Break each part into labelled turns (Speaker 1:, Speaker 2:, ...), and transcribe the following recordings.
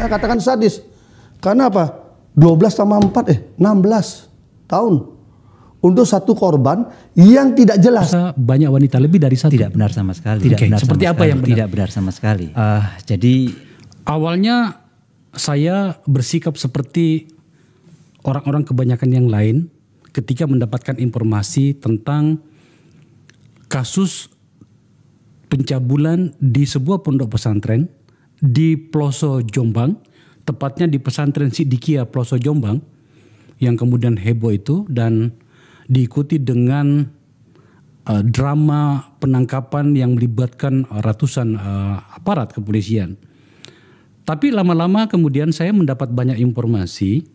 Speaker 1: Saya katakan sadis. Karena apa? 12 tambah 4, 16 tahun. Untuk satu korban yang tidak jelas.
Speaker 2: Banyak wanita lebih dari satu.
Speaker 3: Tidak benar sama sekali.
Speaker 2: Tidak benar seperti sama apa sekali. Yang benar?
Speaker 3: Tidak benar sama sekali. Jadi
Speaker 2: awalnya saya bersikap seperti orang-orang kebanyakan yang lain ketika mendapatkan informasi tentang kasus pencabulan di sebuah pondok pesantren di Ploso Jombang, tepatnya di pesantren Siddiqiyah Ploso Jombang, yang kemudian heboh itu dan diikuti dengan drama penangkapan yang melibatkan ratusan aparat kepolisian. Tapi lama-lama kemudian saya mendapat banyak informasi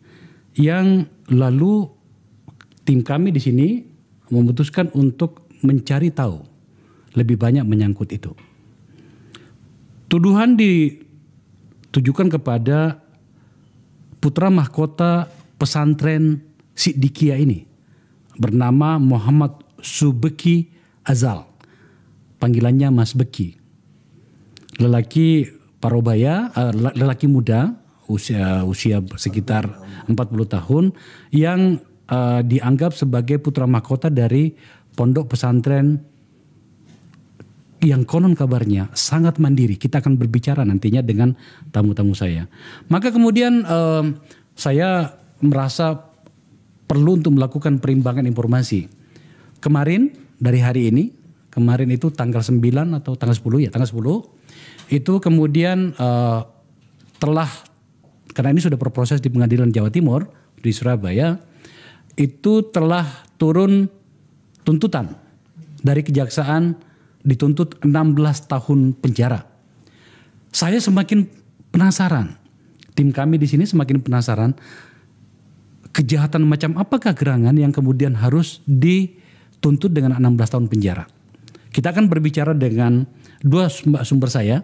Speaker 2: yang lalu tim kami di sini memutuskan untuk mencari tahu lebih banyak menyangkut itu. Tuduhan ditujukan kepada putra mahkota pesantren Siddiqiyah ini bernama Muhammad Subeki Azal. Panggilannya Mas Beki. Lelaki parubaya, lelaki muda usia sekitar 40 tahun yang dianggap sebagai putra mahkota dari pondok pesantren yang konon kabarnya sangat mandiri. Kita akan berbicara nantinya dengan tamu-tamu saya. Maka kemudian saya merasa perlu untuk melakukan perimbangan informasi. Kemarin dari hari ini, kemarin itu tanggal 9 atau tanggal 10 ya, tanggal 10 itu kemudian telah, karena ini sudah berproses di Pengadilan Jawa Timur di Surabaya, itu telah turun tuntutan dari kejaksaan, dituntut 16 tahun penjara. Saya semakin penasaran, tim kami di sini semakin penasaran, kejahatan macam apakah gerangan yang kemudian harus dituntut dengan 16 tahun penjara. Kita akan berbicara dengan dua sumber saya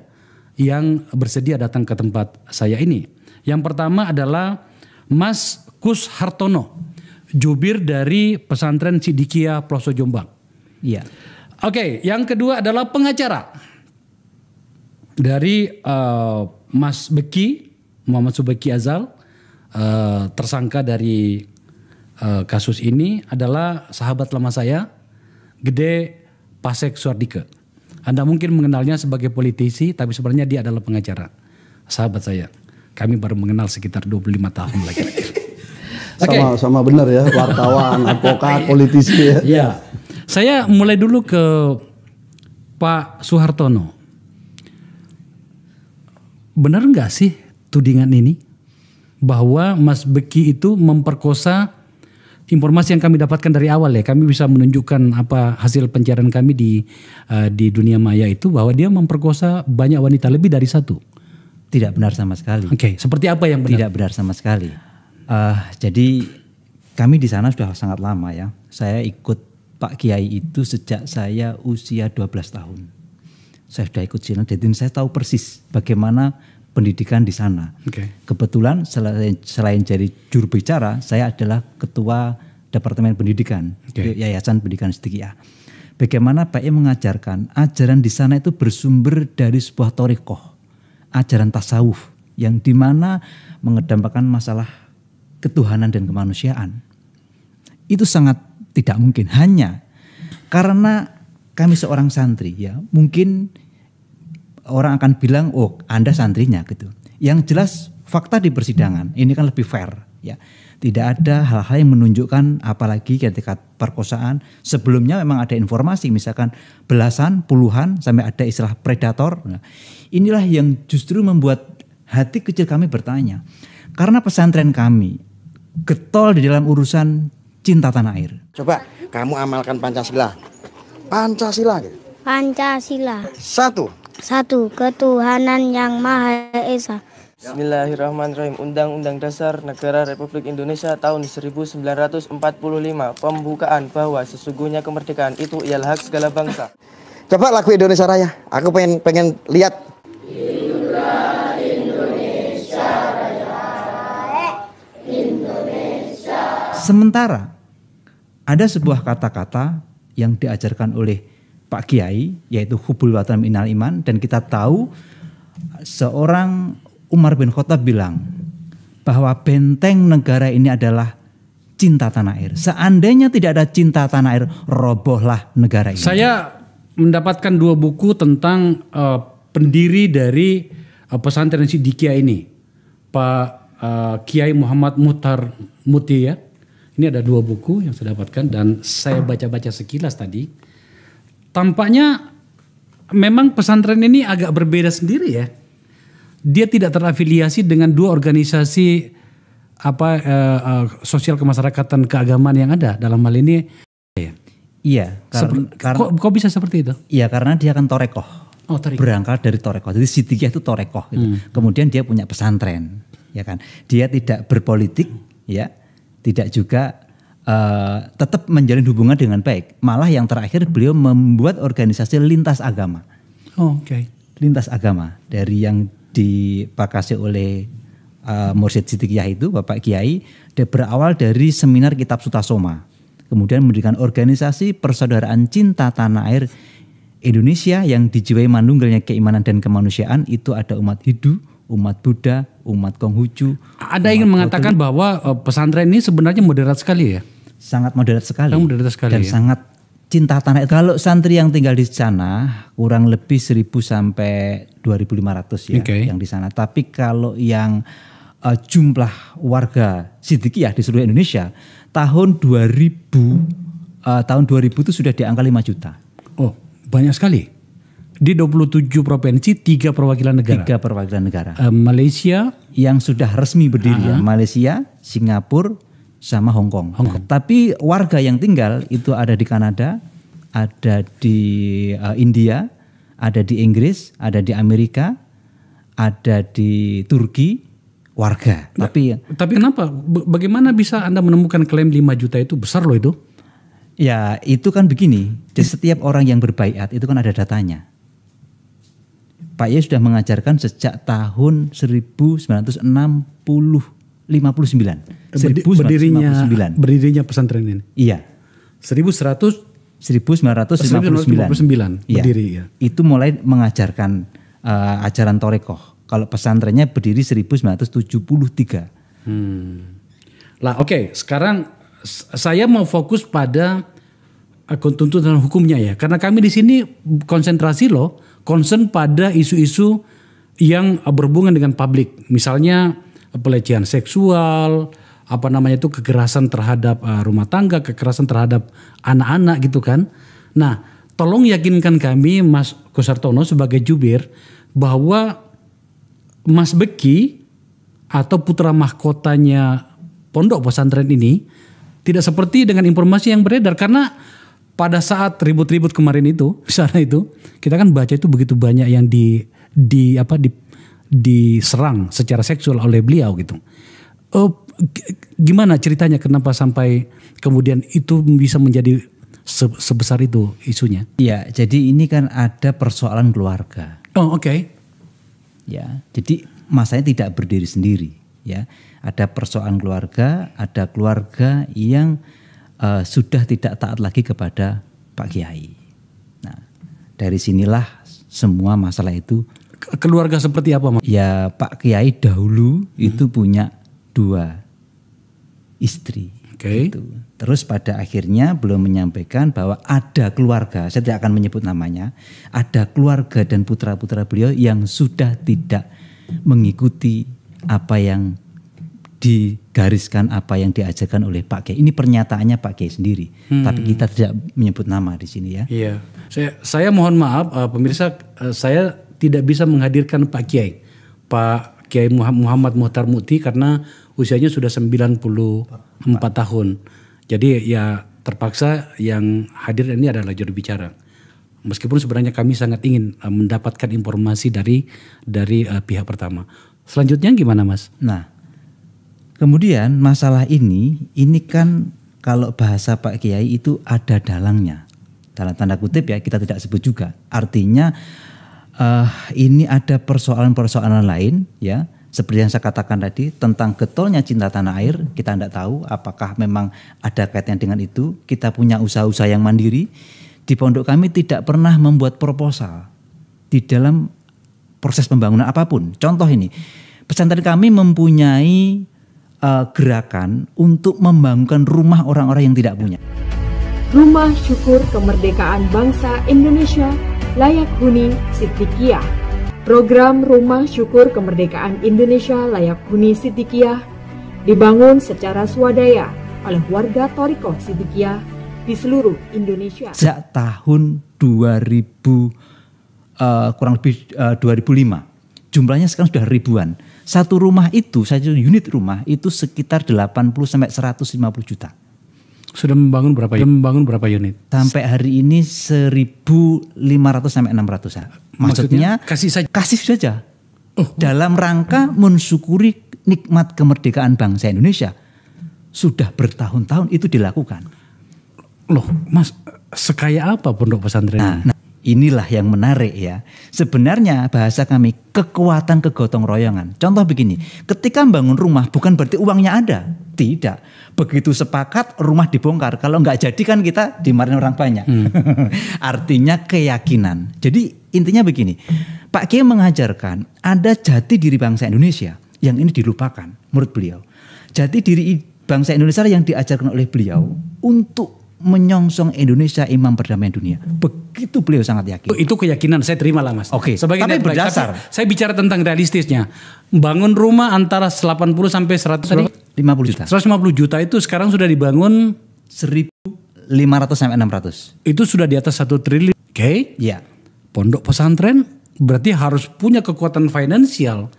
Speaker 2: yang bersedia datang ke tempat saya ini. Yang pertama adalah Mas Kus Hartono, jubir dari pesantren Siddiqiyah Ploso Jombang.
Speaker 3: Iya.
Speaker 2: Oke, yang kedua adalah pengacara dari Mas Beki, Muhammad Subeki Azal, tersangka dari kasus ini adalah sahabat lama saya, Gede Pasek Suardike. Anda mungkin mengenalnya sebagai politisi, tapi sebenarnya dia adalah pengacara, sahabat saya. Kami baru mengenal sekitar 25 tahun lagi.
Speaker 1: Sama benar ya, wartawan, advokat, politisi ya.
Speaker 2: Ya, saya mulai dulu ke Pak Suhartono. Benar nggak sih tudingan ini bahwa Mas Beki itu memperkosa? Informasi yang kami dapatkan dari awal ya, kami bisa menunjukkan apa hasil pencarian kami di dunia maya itu, bahwa dia memperkosa banyak wanita lebih dari satu.
Speaker 3: Tidak benar sama sekali.
Speaker 2: Oke, seperti apa yang benar?
Speaker 3: Tidak benar sama sekali. Jadi kami di sana sudah sangat lama ya. Saya ikut Pak Kiai itu sejak saya usia 12 tahun. Saya sudah ikut sana, jadi saya tahu persis bagaimana pendidikan di sana.
Speaker 2: Okay.
Speaker 3: Kebetulan selain jadi juru bicara, saya adalah ketua Departemen Pendidikan, Yayasan Pendidikan Siddiqiyah. Bagaimana Pak E mengajarkan, ajaran di sana itu bersumber dari sebuah thariqah, ajaran tasawuf yang dimana mengedepankan masalah ketuhanan dan kemanusiaan. Itu sangat tidak mungkin, hanya karena kami seorang santri ya, mungkin orang akan bilang, oh Anda santrinya gitu. Yang jelas fakta di persidangan ini kan lebih fair ya. Tidak ada hal-hal yang menunjukkan, apalagi ketika perkosaan. Sebelumnya memang ada informasi misalkan belasan, puluhan, sampai ada istilah predator. Nah, inilah yang justru membuat hati kecil kami bertanya. Karena pesantren kami getol di dalam urusan cinta tanah air.
Speaker 4: Coba kamu amalkan Pancasila. Pancasila.
Speaker 5: Pancasila.
Speaker 4: Satu,
Speaker 5: ketuhanan yang Maha Esa.
Speaker 6: Bismillahirrahmanirrahim. Undang-Undang Dasar Negara Republik Indonesia tahun 1945. Pembukaan bahwa sesungguhnya kemerdekaan itu ialah hak segala bangsa.
Speaker 4: Coba lagu Indonesia Raya. Aku pengen lihat.
Speaker 5: Indonesia Raya. Indonesia.
Speaker 3: Sementara ada sebuah kata-kata yang diajarkan oleh Pak Kiai, yaitu hubul watan minal iman, dan kita tahu seorang Umar bin Khattab bilang bahwa benteng negara ini adalah cinta tanah air. Seandainya tidak ada cinta tanah air, robohlah negara ini.
Speaker 2: Saya mendapatkan 2 buku tentang pendiri dari pesantren Siddiqiyah ini, Pak Kiai Muhammad Muhtar Muti ya. Ini ada 2 buku yang saya dapatkan dan saya baca-baca sekilas tadi. Tampaknya memang pesantren ini agak berbeda sendiri ya. Dia tidak terafiliasi dengan 2 organisasi sosial kemasyarakatan keagamaan yang ada dalam hal ini.
Speaker 3: Iya,
Speaker 2: kok bisa seperti itu?
Speaker 3: Iya, karena dia kan torekoh. Berangkat dari torekoh. Jadi Siddiqiyah itu torekoh. Gitu. Kemudian dia punya pesantren, ya kan. Dia tidak berpolitik, ya, tidak juga tetap menjalin hubungan dengan baik. Malah yang terakhir beliau membuat organisasi lintas agama. Lintas agama dari yang dipakasi oleh Mursyid Siddiqiyah itu, Bapak Kiai, dia berawal dari seminar Kitab Sutasoma. Kemudian mendirikan organisasi Persaudaraan Cinta Tanah Air Indonesia yang dijiwai manunggalnya keimanan dan kemanusiaan. Itu ada umat Hindu, umat Buddha, umat Konghucu.
Speaker 2: Ada yang mengatakan bahwa pesantren ini sebenarnya moderat sekali ya?
Speaker 3: Sangat moderat sekali. Dan
Speaker 2: ya?
Speaker 3: sangat cinta tanah air. Kalau santri yang tinggal di sana kurang lebih 1.000 sampai 2.500 ya yang di sana. Tapi kalau yang jumlah warga Siddiqiyah di seluruh Indonesia tahun 2000 itu sudah di angka 5 juta.
Speaker 2: Oh, banyak sekali. Di 27 provinsi, 3 perwakilan negara.
Speaker 3: 3 perwakilan negara.
Speaker 2: Malaysia
Speaker 3: yang sudah resmi berdiri ya. Malaysia, Singapura, sama Hong Kong. Tapi warga yang tinggal itu ada di Kanada, ada di India, ada di Inggris, ada di Amerika, ada di Turki. Warga. Tapi
Speaker 2: kenapa? Bagaimana bisa Anda menemukan klaim 5 juta itu besar loh itu?
Speaker 3: Ya itu kan begini. Di setiap orang yang berbaiat itu kan ada datanya. Pak Yai sudah mengajarkan sejak tahun 1959.
Speaker 2: Berdirinya pesantren ini.
Speaker 3: Iya.
Speaker 2: 1959 berdiri ya.
Speaker 3: Itu mulai mengajarkan ajaran torekoh. Kalau pesantrennya berdiri 1973.
Speaker 2: Lah oke, sekarang saya mau fokus pada tuntutan hukumnya ya. Karena kami di sini konsentrasi concern pada isu-isu yang berhubungan dengan publik. Misalnya pelecehan seksual, kekerasan terhadap rumah tangga, kekerasan terhadap anak-anak gitu kan. Nah, tolong yakinkan kami Mas Kusartono sebagai jubir bahwa Mas Beki atau putra mahkotanya pondok pesantren ini tidak seperti dengan informasi yang beredar, karena pada saat ribut-ribut kemarin itu di sana itu kita kan baca itu begitu banyak yang diserang secara seksual oleh beliau gitu. Gimana ceritanya kenapa sampai kemudian itu bisa menjadi sebesar itu isunya?
Speaker 3: Iya, jadi ini kan ada persoalan keluarga.
Speaker 2: Oh, oke.
Speaker 3: Ya, jadi masanya tidak berdiri sendiri ya. Ada persoalan keluarga, ada keluarga yang sudah tidak taat lagi kepada Pak Kiai. Nah, dari sinilah semua masalah itu.
Speaker 2: Keluarga seperti apa, Mas?
Speaker 3: Ya, Pak Kiai dahulu itu punya 2 istri. Gitu. Terus pada akhirnya belum menyampaikan bahwa ada keluarga, saya tidak akan menyebut namanya, ada keluarga dan putra-putra beliau yang sudah tidak mengikuti apa yang digariskan, apa yang diajarkan oleh Pak Kiai. Ini pernyataannya Pak Kiai sendiri, tapi kita tidak menyebut nama di sini ya.
Speaker 2: Iya, saya mohon maaf pemirsa, saya tidak bisa menghadirkan Pak Kiai Muhammad Muhtar Muti karena usianya sudah 94 tahun. Jadi ya terpaksa yang hadir ini adalah juru bicara. Meskipun sebenarnya kami sangat ingin mendapatkan informasi dari pihak pertama. Selanjutnya gimana, Mas?
Speaker 3: Nah, kemudian masalah ini kan kalau bahasa Pak Kiai itu ada dalangnya. Dalam tanda kutip ya, kita tidak sebut juga. Artinya ini ada persoalan-persoalan lain ya. Seperti yang saya katakan tadi tentang getolnya cinta tanah air, kita tidak tahu apakah memang ada kaitannya dengan itu. Kita punya usaha-usaha yang mandiri. Di pondok kami tidak pernah membuat proposal di dalam proses pembangunan apapun. Contoh ini, pesantren kami mempunyai gerakan untuk membangunkan rumah orang-orang yang tidak punya.
Speaker 7: Rumah Syukur Kemerdekaan Bangsa Indonesia Layak Huni Siddiqiyah. Program Rumah Syukur Kemerdekaan Indonesia Layak Huni Siddiqiyah dibangun secara swadaya oleh warga Thariqah Siddiqiyah di seluruh Indonesia.
Speaker 3: Sejak tahun 2005, jumlahnya sekarang sudah ribuan. Satu rumah itu, satu unit rumah itu sekitar 80 sampai 150 juta.
Speaker 2: Sudah membangun berapa unit?
Speaker 3: Sampai hari ini 1.500 sampai 600. Maksudnya kasih saja. Dalam rangka mensyukuri nikmat kemerdekaan bangsa Indonesia. Sudah bertahun-tahun itu dilakukan.
Speaker 2: Loh, Mas, sekaya apa pondok pesantren?
Speaker 3: Nah, inilah yang menarik ya. Sebenarnya bahasa kami kekuatan kegotong royongan. Contoh begini, ketika membangun rumah bukan berarti uangnya ada. Tidak. Begitu sepakat rumah dibongkar. Kalau nggak jadi kan kita dimarahin orang banyak. Artinya keyakinan. Jadi intinya begini, Pak Kiai mengajarkan ada jati diri bangsa Indonesia yang ini dilupakan menurut beliau. Jati diri bangsa Indonesia yang diajarkan oleh beliau untuk menyongsong Indonesia imam perdamaian dunia. Begitu beliau sangat yakin.
Speaker 2: Itu keyakinan, saya terima lah Mas.
Speaker 3: Oke,
Speaker 2: Sebagai
Speaker 3: tapi berdasar.
Speaker 2: Saya bicara tentang realistisnya. Bangun rumah antara 80 sampai 150
Speaker 3: juta.
Speaker 2: 150 juta itu sekarang sudah dibangun
Speaker 3: 1.500 sampai 600.
Speaker 2: Itu sudah di atas 1 triliun. Oke.
Speaker 3: Iya.
Speaker 2: Pondok pesantren berarti harus punya kekuatan finansial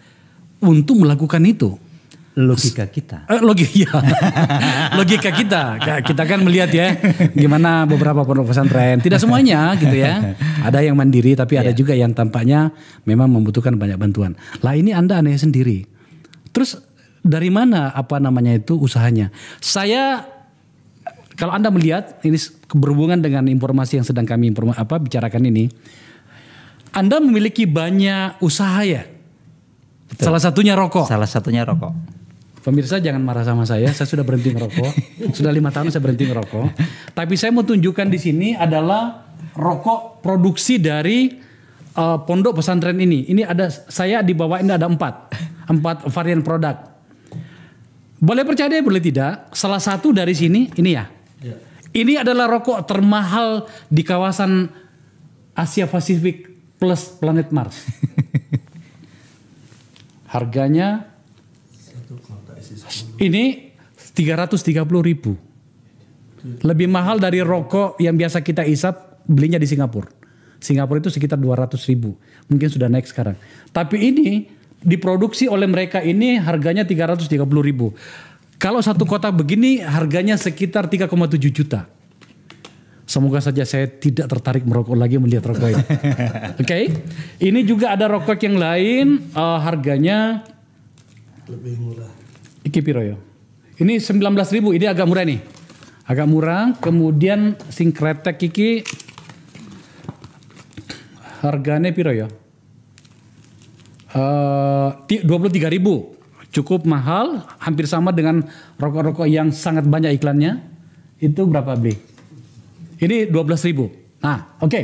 Speaker 2: untuk melakukan itu.
Speaker 3: Logika kita.
Speaker 2: Logika kita. Kita kan melihat ya gimana beberapa pondok pesantren. Tidak semuanya gitu ya. Ada yang mandiri tapi ada juga yang tampaknya memang membutuhkan banyak bantuan. Lah ini Anda aneh sendiri. Terus dari mana usahanya? Saya kalau Anda melihat ini berhubungan dengan informasi yang sedang kami bicarakan ini. Anda memiliki banyak usaha ya? Betul. Salah satunya rokok. Pemirsa jangan marah sama saya sudah berhenti ngerokok. Sudah 5 tahun saya berhenti ngerokok. Tapi saya mau tunjukkan di sini adalah rokok produksi dari pondok pesantren ini. Ini ada, saya di bawah ini ada 4 varian produk. Boleh percaya boleh tidak, salah satu dari sini ini ya. Ini adalah rokok termahal di kawasan Asia Pasifik plus planet Mars. Harganya ini 330.000. Lebih mahal dari rokok yang biasa kita isap belinya di Singapura. Singapura itu sekitar 200.000. Mungkin sudah naik sekarang. Tapi ini diproduksi oleh mereka ini harganya 330.000. Kalau satu kotak begini harganya sekitar 3,7 juta. Semoga saja saya tidak tertarik merokok lagi melihat rokok ini. Oke. Ini juga ada rokok yang lain harganya
Speaker 1: lebih murah.
Speaker 2: Iki piro yo? Ini 19.000, ini agak murah nih. Agak murah, kemudian sing kretek iki harganya piro yo? 23.000. Cukup mahal, hampir sama dengan rokok-rokok yang sangat banyak iklannya. Itu berapa beli? Ini 12.000. Nah, oke.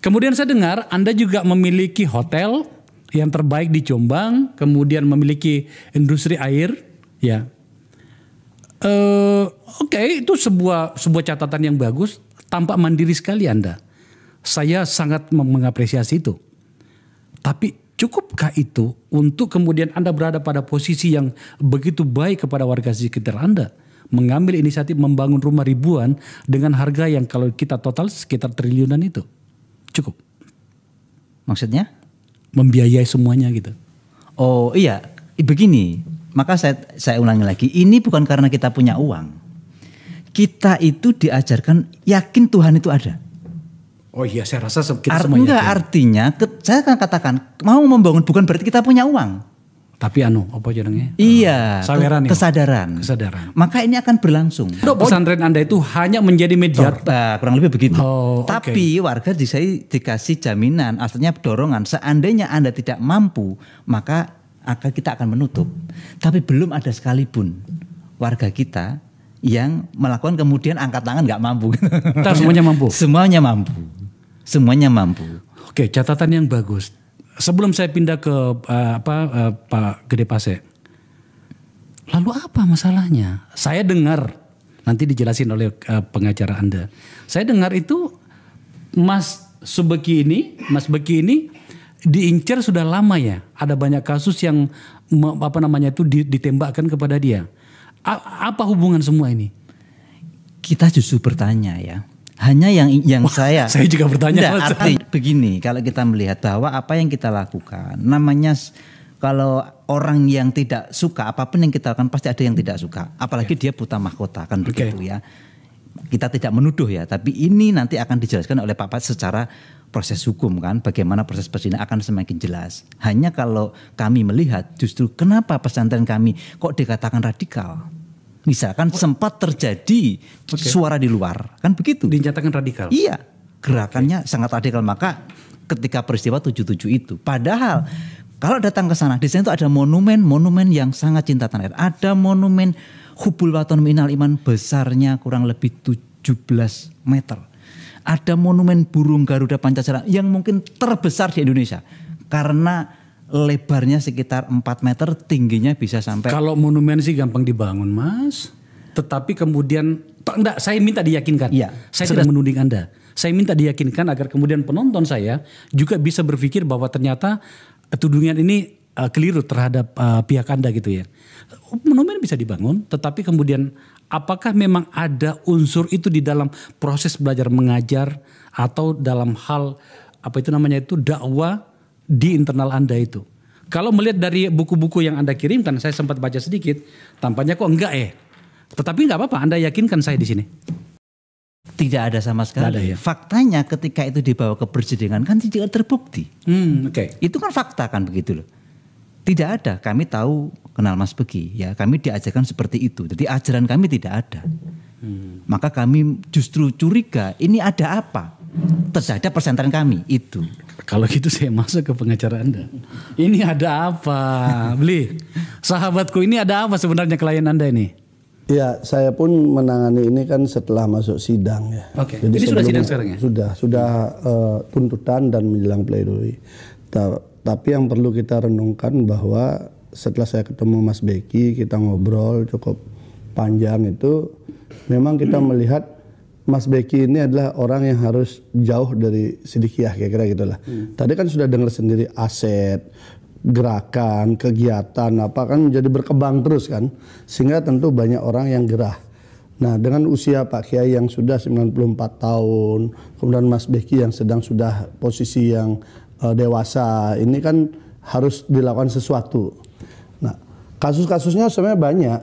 Speaker 2: Kemudian saya dengar Anda juga memiliki hotel yang terbaik di Jombang, kemudian memiliki industri air, ya. Oke, itu sebuah catatan yang bagus. Tampak mandiri sekali Anda. Saya sangat mengapresiasi itu. Tapi cukupkah itu untuk kemudian Anda berada pada posisi yang begitu baik kepada warga sekitar Anda? Mengambil inisiatif membangun rumah ribuan dengan harga yang kalau kita total sekitar triliunan itu. Cukup.
Speaker 3: Maksudnya?
Speaker 2: Membiayai semuanya gitu.
Speaker 3: Oh iya, begini. Maka saya ulangi lagi. Ini bukan karena kita punya uang. Kita itu diajarkan yakin Tuhan itu ada.
Speaker 2: Oh iya, saya rasa kita semua yakin.
Speaker 3: Artinya, saya akan katakan mau membangun bukan berarti kita punya uang.
Speaker 2: Tapi apa jadinya?
Speaker 3: Iya,
Speaker 2: kesadaran.
Speaker 3: Maka ini akan berlangsung.
Speaker 2: Pesantren Anda itu hanya menjadi mediator.
Speaker 3: Kurang lebih begitu.
Speaker 2: Okay.
Speaker 3: Tapi warga dikasih jaminan, artinya dorongan. Seandainya Anda tidak mampu, maka kita akan menutup. Tapi belum ada sekalipun warga kita yang melakukan kemudian angkat tangan nggak mampu.
Speaker 2: Kita semuanya mampu.
Speaker 3: Semuanya mampu.
Speaker 2: Oke, catatan yang bagus. sebelum saya pindah ke Pak Gede Pase, lalu apa masalahnya? Saya dengar, nanti dijelasin oleh pengacara Anda. Saya dengar itu Mas Beki ini diincar sudah lama ya. Ada banyak kasus yang ditembakkan kepada dia. Apa hubungan semua ini?
Speaker 3: Kita justru bertanya ya. Hanya yang saya
Speaker 2: juga bertanya.
Speaker 3: Artinya begini, kalau kita melihat bahwa apa yang kita lakukan, namanya kalau orang yang tidak suka apapun yang kita lakukan pasti ada yang tidak suka. Apalagi dia buta mahkota kan begitu ya. Kita tidak menuduh ya, tapi ini nanti akan dijelaskan oleh Pak Pat secara proses hukum kan, bagaimana proses persidangan akan semakin jelas. Hanya kalau kami melihat justru kenapa pesantren kami kok dikatakan radikal. Misalkan sempat terjadi suara di luar, kan begitu.
Speaker 2: Dinyatakan radikal.
Speaker 3: Iya, gerakannya sangat radikal. Maka ketika peristiwa 77 itu, padahal kalau datang ke sana, di sana itu ada monumen yang sangat cinta tanah air. Ada monumen Hubul Waton Minal Iman besarnya kurang lebih 17 meter. Ada monumen burung Garuda Pancasila yang mungkin terbesar di Indonesia karena lebarnya sekitar 4 meter, tingginya bisa sampai.
Speaker 2: Kalau monumen sih gampang dibangun, Mas. Tetapi kemudian, saya minta diyakinkan.
Speaker 3: Iya,
Speaker 2: saya tidak menuding Anda. Saya minta diyakinkan agar kemudian penonton saya juga bisa berpikir bahwa ternyata tudingan ini keliru terhadap pihak Anda gitu ya. Monumen bisa dibangun, tetapi kemudian apakah memang ada unsur itu di dalam proses belajar mengajar atau dalam hal dakwah di internal Anda itu. Kalau melihat dari buku-buku yang Anda kirimkan, saya sempat baca sedikit, tampaknya kok enggak ya. Tetapi enggak apa-apa, Anda yakinkan saya di sini.
Speaker 3: Tidak ada sama sekali.
Speaker 2: Ada, ya?
Speaker 3: Faktanya ketika itu dibawa ke persidangan kan tidak terbukti. Itu kan fakta kan begitu loh. Tidak ada, kami tahu kenal Mas Beki, ya kami diajarkan seperti itu. Jadi ajaran kami tidak ada. Maka kami justru curiga ini ada apa terhadap pesantren kami itu.
Speaker 2: Kalau gitu saya masuk ke pengacara Anda. Ini ada apa? Beli, sahabatku ini ada apa sebenarnya klien Anda ini?
Speaker 1: Ya, saya pun menangani ini kan setelah masuk sidang ya.
Speaker 2: Oke.
Speaker 1: Jadi
Speaker 2: ini sudah sidang sekarang ya?
Speaker 1: Sudah tuntutan dan menjelang pledoi. Tapi yang perlu kita renungkan bahwa setelah saya ketemu Mas Beki, kita ngobrol cukup panjang itu, memang kita melihat Mas Beki ini adalah orang yang harus jauh dari Sidikiyah, kira-kira gitulah. Tadi kan sudah dengar sendiri aset, gerakan, kegiatan apa kan menjadi berkembang terus kan, sehingga tentu banyak orang yang gerah. Nah, dengan usia Pak Kiai yang sudah 94 tahun, kemudian Mas Beki yang sudah posisi yang dewasa, ini kan harus dilakukan sesuatu. Nah, kasus-kasusnya sebenarnya banyak.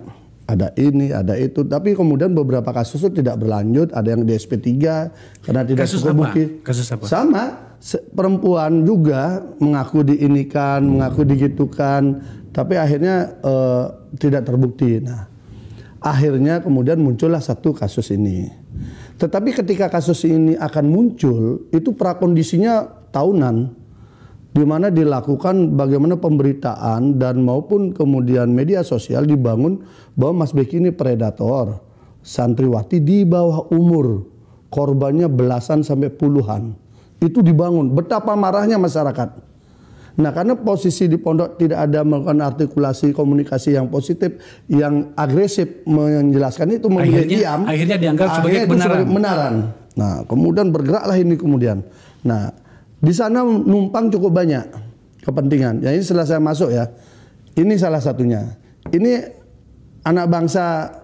Speaker 1: Ada ini, ada itu, tapi kemudian beberapa kasus itu tidak berlanjut, ada yang di SP3 karena tidak cukup bukti.
Speaker 2: Kasus apa?
Speaker 1: Sama, perempuan juga mengaku diinikan, mengaku digitukan, tapi akhirnya tidak terbukti. Nah, akhirnya kemudian muncullah satu kasus ini. Tetapi ketika kasus ini akan muncul, itu prakondisinya tahunan, di mana dilakukan bagaimana pemberitaan dan maupun kemudian media sosial dibangun bahwa Mas Beki ini predator, santriwati di bawah umur, korbannya belasan sampai puluhan. Itu dibangun, betapa marahnya masyarakat. Nah, karena posisi di pondok tidak ada melakukan artikulasi komunikasi yang positif, yang agresif menjelaskan itu, memilih diam.
Speaker 2: Akhirnya dianggap sebagai
Speaker 1: kebenaran. Nah, kemudian bergeraklah ini kemudian. Nah, di sana numpang cukup banyak kepentingan. Ya, ini setelah saya masuk ya, ini salah satunya. Ini anak bangsa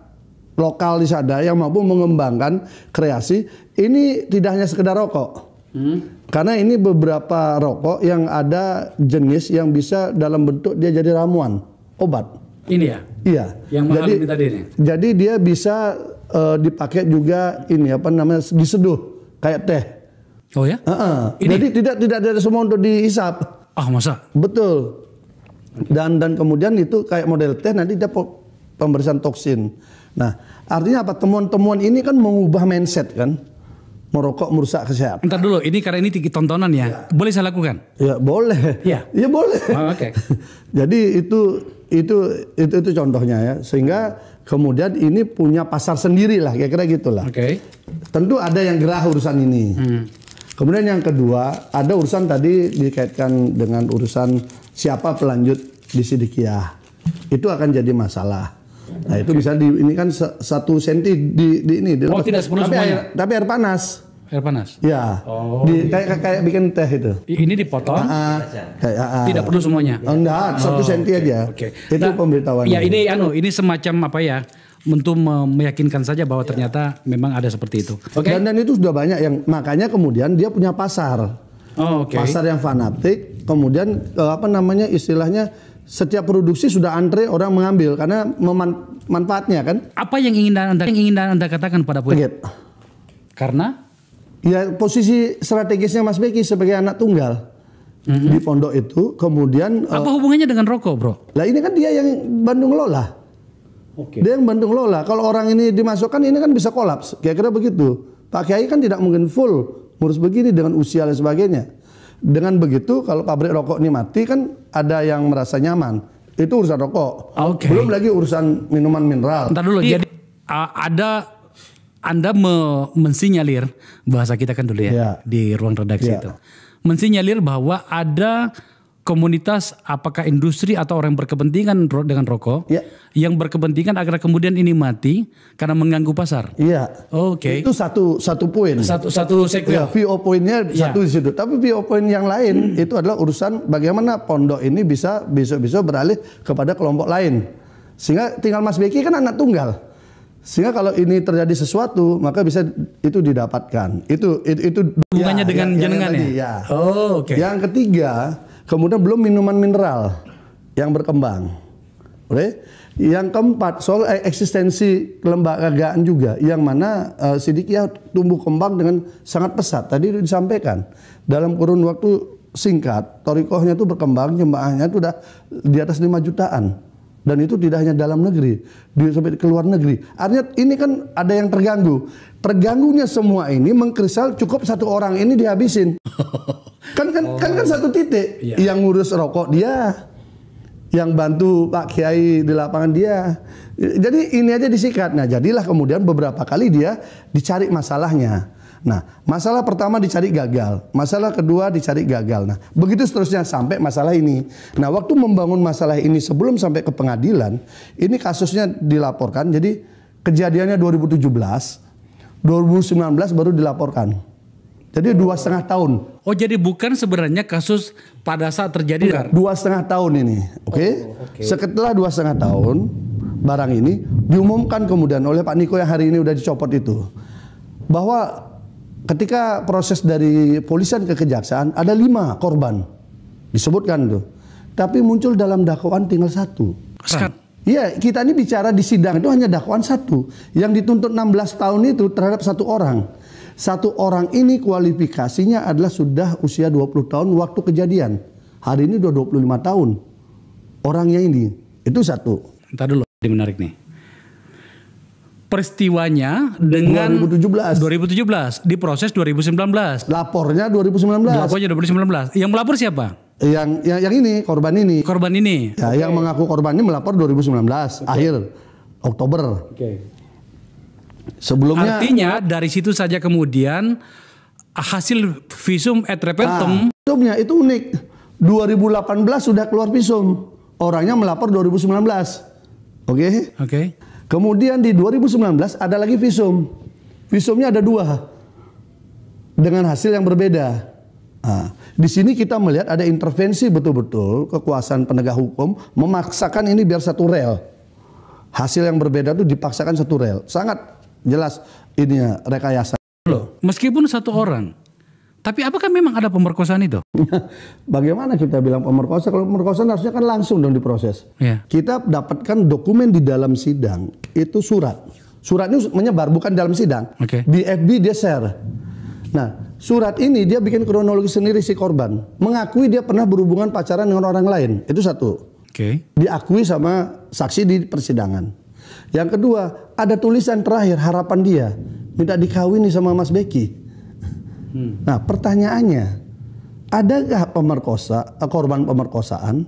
Speaker 1: lokal di sana yang mampu mengembangkan kreasi. Ini tidak hanya sekedar rokok. Karena ini beberapa rokok yang ada jenis yang bisa dalam bentuk dia jadi ramuan, obat.
Speaker 2: Ini ya?
Speaker 1: Iya.
Speaker 2: Yang mahal ini tadi ini.
Speaker 1: Jadi dia bisa dipakai juga ini diseduh kayak teh.
Speaker 2: Oh ya?
Speaker 1: Jadi tidak ada semua untuk dihisap.
Speaker 2: Ah, masa?
Speaker 1: Betul. Dan kemudian itu kayak model teh, nanti dia pemberian toksin. Nah, artinya apa? Temuan-temuan ini kan mengubah mindset kan. Merokok merusak kesehatan.
Speaker 2: Entar dulu, ini karena ini tontonan ya. Boleh saya lakukan?
Speaker 1: Ya boleh.
Speaker 2: Ya.
Speaker 1: Ya boleh.
Speaker 2: Oh, oke.
Speaker 1: Jadi itu contohnya ya. Sehingga kemudian ini punya pasar sendiri lah, kira-kira gitulah.
Speaker 2: Oke.
Speaker 1: Tentu ada yang gerah urusan ini. Kemudian yang kedua, ada urusan tadi dikaitkan dengan urusan siapa pelanjut di Sidikiyah. Itu akan jadi masalah. Nah itu misalnya ini kan 1 senti di ini.
Speaker 2: Oh tidak 10 semuanya?
Speaker 1: Tapi air panas.
Speaker 2: Air panas?
Speaker 1: Ya, kayak bikin teh itu.
Speaker 2: Ini dipotong? Tidak perlu semuanya?
Speaker 1: Enggak, 1 senti aja. Itu pemberitahuannya.
Speaker 2: Ya ini semacam apa ya, untuk meyakinkan saja bahwa ternyata memang ada seperti itu.
Speaker 1: Dan itu sudah banyak yang, makanya kemudian dia punya pasar. Pasar yang fanatik, kemudian istilahnya setiap produksi sudah antre orang mengambil karena manfaatnya kan.
Speaker 2: Apa yang ingin anda katakan pada poin? Karena?
Speaker 1: Ya posisi strategisnya Mas Beki sebagai anak tunggal di pondok itu, kemudian
Speaker 2: apa hubungannya dengan rokok, bro?
Speaker 1: Lah ini kan dia yang Bandung Lola. Dia yang Bandung Lola. Kalau orang ini dimasukkan ini kan bisa kolaps. Kira-kira begitu. Pak Kiai kan tidak mungkin full ngurus begini dengan usia dan sebagainya. Dengan begitu kalau pabrik rokok ini mati kan ada yang merasa nyaman. Itu urusan rokok. Belum lagi urusan minuman mineral.
Speaker 2: Entar dulu. Jadi Anda mensinyalir, bahasa kita kan dulu ya di ruang redaksi itu. Mensinyalir bahwa ada komunitas, apakah industri atau orang yang berkepentingan dengan rokok yang berkepentingan agar kemudian ini mati karena mengganggu pasar.
Speaker 1: Iya. Itu satu poin.
Speaker 2: Satu segmen.
Speaker 1: Ya, VO poinnya satu di situ. Tapi VO poin yang lain itu adalah urusan bagaimana pondok ini bisa besok-besok beralih kepada kelompok lain. Sehingga tinggal Mas Beki kan anak tunggal. Sehingga kalau ini terjadi sesuatu maka bisa itu didapatkan. Itu
Speaker 2: hubungannya dengan jenengan ya.
Speaker 1: Yang ketiga, kemudian belum minuman mineral yang berkembang. Yang keempat soal eksistensi kelembagaan juga, yang mana Sidikiyah tumbuh kembang dengan sangat pesat. Tadi disampaikan dalam kurun waktu singkat, thorikohnya itu berkembang, jemaahnya itu udah di atas 5 jutaan. Dan itu tidak hanya dalam negeri, sampai ke luar negeri. Artinya ini kan ada yang terganggu. Terganggunya semua ini mengkristal cukup 1 orang ini dihabisin. Kan satu titik. Yang ngurus rokok dia, yang bantu Pak Kiai di lapangan dia. Jadi ini aja disikat. Nah jadilah kemudian beberapa kali dia dicari masalahnya. Nah masalah pertama dicari gagal, masalah kedua dicari gagal. Nah begitu seterusnya sampai masalah ini. Nah waktu membangun masalah ini sebelum sampai ke pengadilan, ini kasusnya dilaporkan. Jadi kejadiannya 2017, 2019 baru dilaporkan. Jadi 2,5 tahun.
Speaker 2: Oh jadi bukan sebenarnya kasus pada saat terjadi?
Speaker 1: 2,5 tahun ini, Setelah 2,5 tahun, barang ini diumumkan kemudian oleh Pak Niko yang hari ini udah dicopot itu, bahwa ketika proses dari polisian ke kejaksaan ada 5 korban disebutkan tuh, tapi muncul dalam dakwaan tinggal 1. Iya, kita ini bicara di sidang itu hanya dakwaan 1. Yang dituntut 16 tahun itu terhadap 1 orang. 1 orang ini kualifikasinya adalah sudah usia 20 tahun waktu kejadian. Hari ini udah 25 tahun. Orangnya ini, itu 1.
Speaker 2: Entar dulu, ini menarik nih. Peristiwanya dengan 2017, diproses 2019.
Speaker 1: Lapornya 2019.
Speaker 2: Yang melapor siapa?
Speaker 1: Yang ini, korban ini.
Speaker 2: Korban ini.
Speaker 1: Ya, yang mengaku korban ini melapor 2019 akhir Oktober. Sebelumnya,
Speaker 2: artinya dari situ saja kemudian hasil visum et repertum.
Speaker 1: Visumnya itu unik. 2018 sudah keluar visum. Orangnya melapor 2019. Oke. Kemudian di 2019 ada lagi visum. Visumnya ada 2 dengan hasil yang berbeda. Nah, di sini kita melihat ada intervensi betul-betul kekuasaan penegak hukum memaksakan ini biar satu rel. Hasil yang berbeda itu dipaksakan satu rel. Sangat jelas ininya rekayasa.
Speaker 2: Meskipun 1 orang, tapi apakah memang ada pemerkosaan itu?
Speaker 1: Bagaimana kita bilang pemerkosa? Kalau pemerkosaan harusnya kan langsung dong diproses. Kita dapatkan dokumen di dalam sidang itu surat. Surat ini menyebar bukan dalam sidang. Di FB dia share. Nah surat ini dia bikin kronologi sendiri si korban. Mengakui dia pernah berhubungan pacaran dengan orang lain. Itu 1. Diakui sama saksi di persidangan. Yang kedua ada tulisan terakhir harapan dia. Minta dikawini sama Mas Beki. Nah pertanyaannya, adakah korban pemerkosaan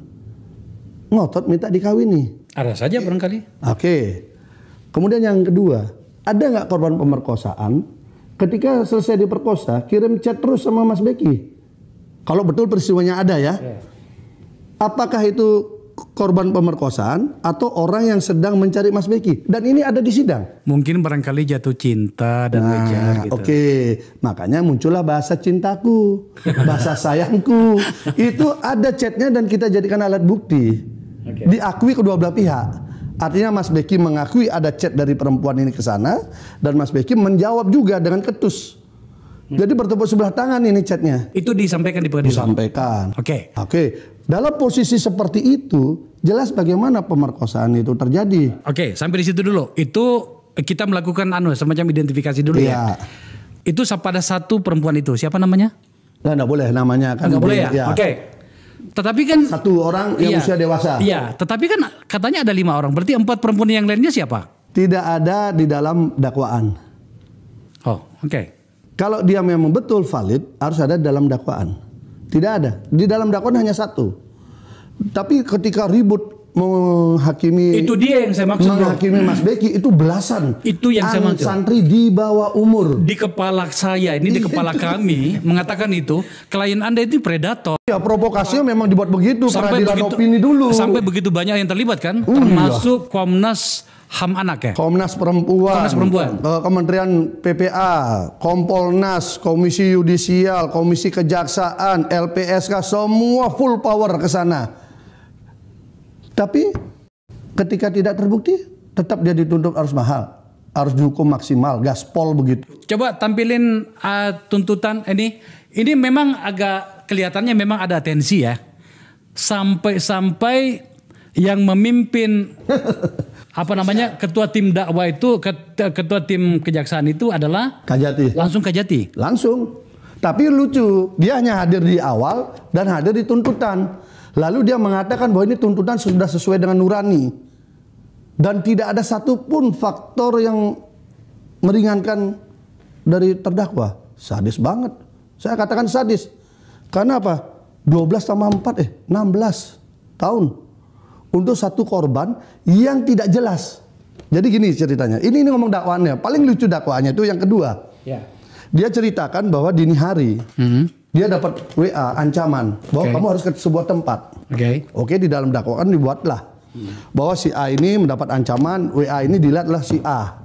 Speaker 1: ngotot minta dikawini?
Speaker 2: Ada saja barangkali.
Speaker 1: Kemudian yang kedua, ada nggak korban pemerkosaan Ketika selesai diperkosa, kirim chat terus sama Mas Beki. Kalau betul peristiwanya ada ya. Apakah itu korban pemerkosaan atau orang yang sedang mencari Mas Beki? Dan ini ada di sidang.
Speaker 2: Mungkin barangkali jatuh cinta dan ngejar gitu.
Speaker 1: Oke, makanya muncullah bahasa cintaku, bahasa sayangku. Itu ada chatnya dan kita jadikan alat bukti. Diakui kedua belah pihak. Artinya Mas Beki mengakui ada chat dari perempuan ini ke sana dan Mas Beki menjawab juga dengan ketus. Jadi bertepuk sebelah tangan ini chatnya.
Speaker 2: Itu disampaikan di pengadilan.
Speaker 1: Disampaikan.
Speaker 2: Oke.
Speaker 1: Dalam posisi seperti itu, jelas bagaimana pemerkosaan itu terjadi.
Speaker 2: Oke, sampai di situ dulu. Itu kita melakukan semacam identifikasi dulu ya. Itu pada satu perempuan itu, siapa namanya?
Speaker 1: Nggak boleh namanya kan.
Speaker 2: Nggak boleh ya. Oke. Tetapi kan
Speaker 1: satu orang yang usia dewasa.
Speaker 2: Iya, tetapi kan katanya ada 5 orang. Berarti 4 perempuan yang lainnya siapa?
Speaker 1: Tidak ada di dalam dakwaan.
Speaker 2: Oh, oke.
Speaker 1: Kalau dia memang betul valid, harus ada dalam dakwaan. Tidak ada. Di dalam dakwaan hanya 1. Tapi ketika ribut menghakimi,
Speaker 2: itu dia yang saya maksud,
Speaker 1: menghakimi Mas Beki itu belasan.
Speaker 2: Itu yang saya maksud.
Speaker 1: Santri di bawah umur.
Speaker 2: Di kepala saya ini, di kepala kami mengatakan itu klien Anda itu predator.
Speaker 1: Ya, provokasinya memang dibuat begitu, peradilan opini dulu.
Speaker 2: Sampai begitu banyak yang terlibat kan, termasuk Komnas HAM Anak ya.
Speaker 1: Komnas Perempuan. Kementerian PPA, Kompolnas, Komisi Yudisial, Komisi Kejaksaan, LPSK, semua full power ke sana. Tapi ketika tidak terbukti, tetap dia dituntut harus mahal, harus dihukum maksimal, gaspol begitu.
Speaker 2: Coba tampilin tuntutan ini. Ini memang agak kelihatannya memang ada tensi ya. Sampai yang memimpin ketua tim dakwah itu, ketua tim kejaksaan itu adalah
Speaker 1: Kajati.
Speaker 2: Langsung Kajati.
Speaker 1: Langsung. Tapi lucu, dia hanya hadir di awal dan hadir di tuntutan. Lalu dia mengatakan bahwa ini tuntutan sudah sesuai dengan nurani. Dan tidak ada satupun faktor yang meringankan dari terdakwa. Sadis banget. Saya katakan sadis. Karena apa? 12 tambah 4, 16 tahun. Untuk satu korban yang tidak jelas. Jadi gini ceritanya. Ini ngomong dakwaannya. Paling lucu dakwaannya itu yang kedua. Dia ceritakan bahwa dini hari dia dapat WA ancaman bahwa kamu harus ke sebuah tempat. Oke, di dalam dakwaan dibuatlah bahwa si A ini mendapat ancaman, WA ini dilihatlah si A.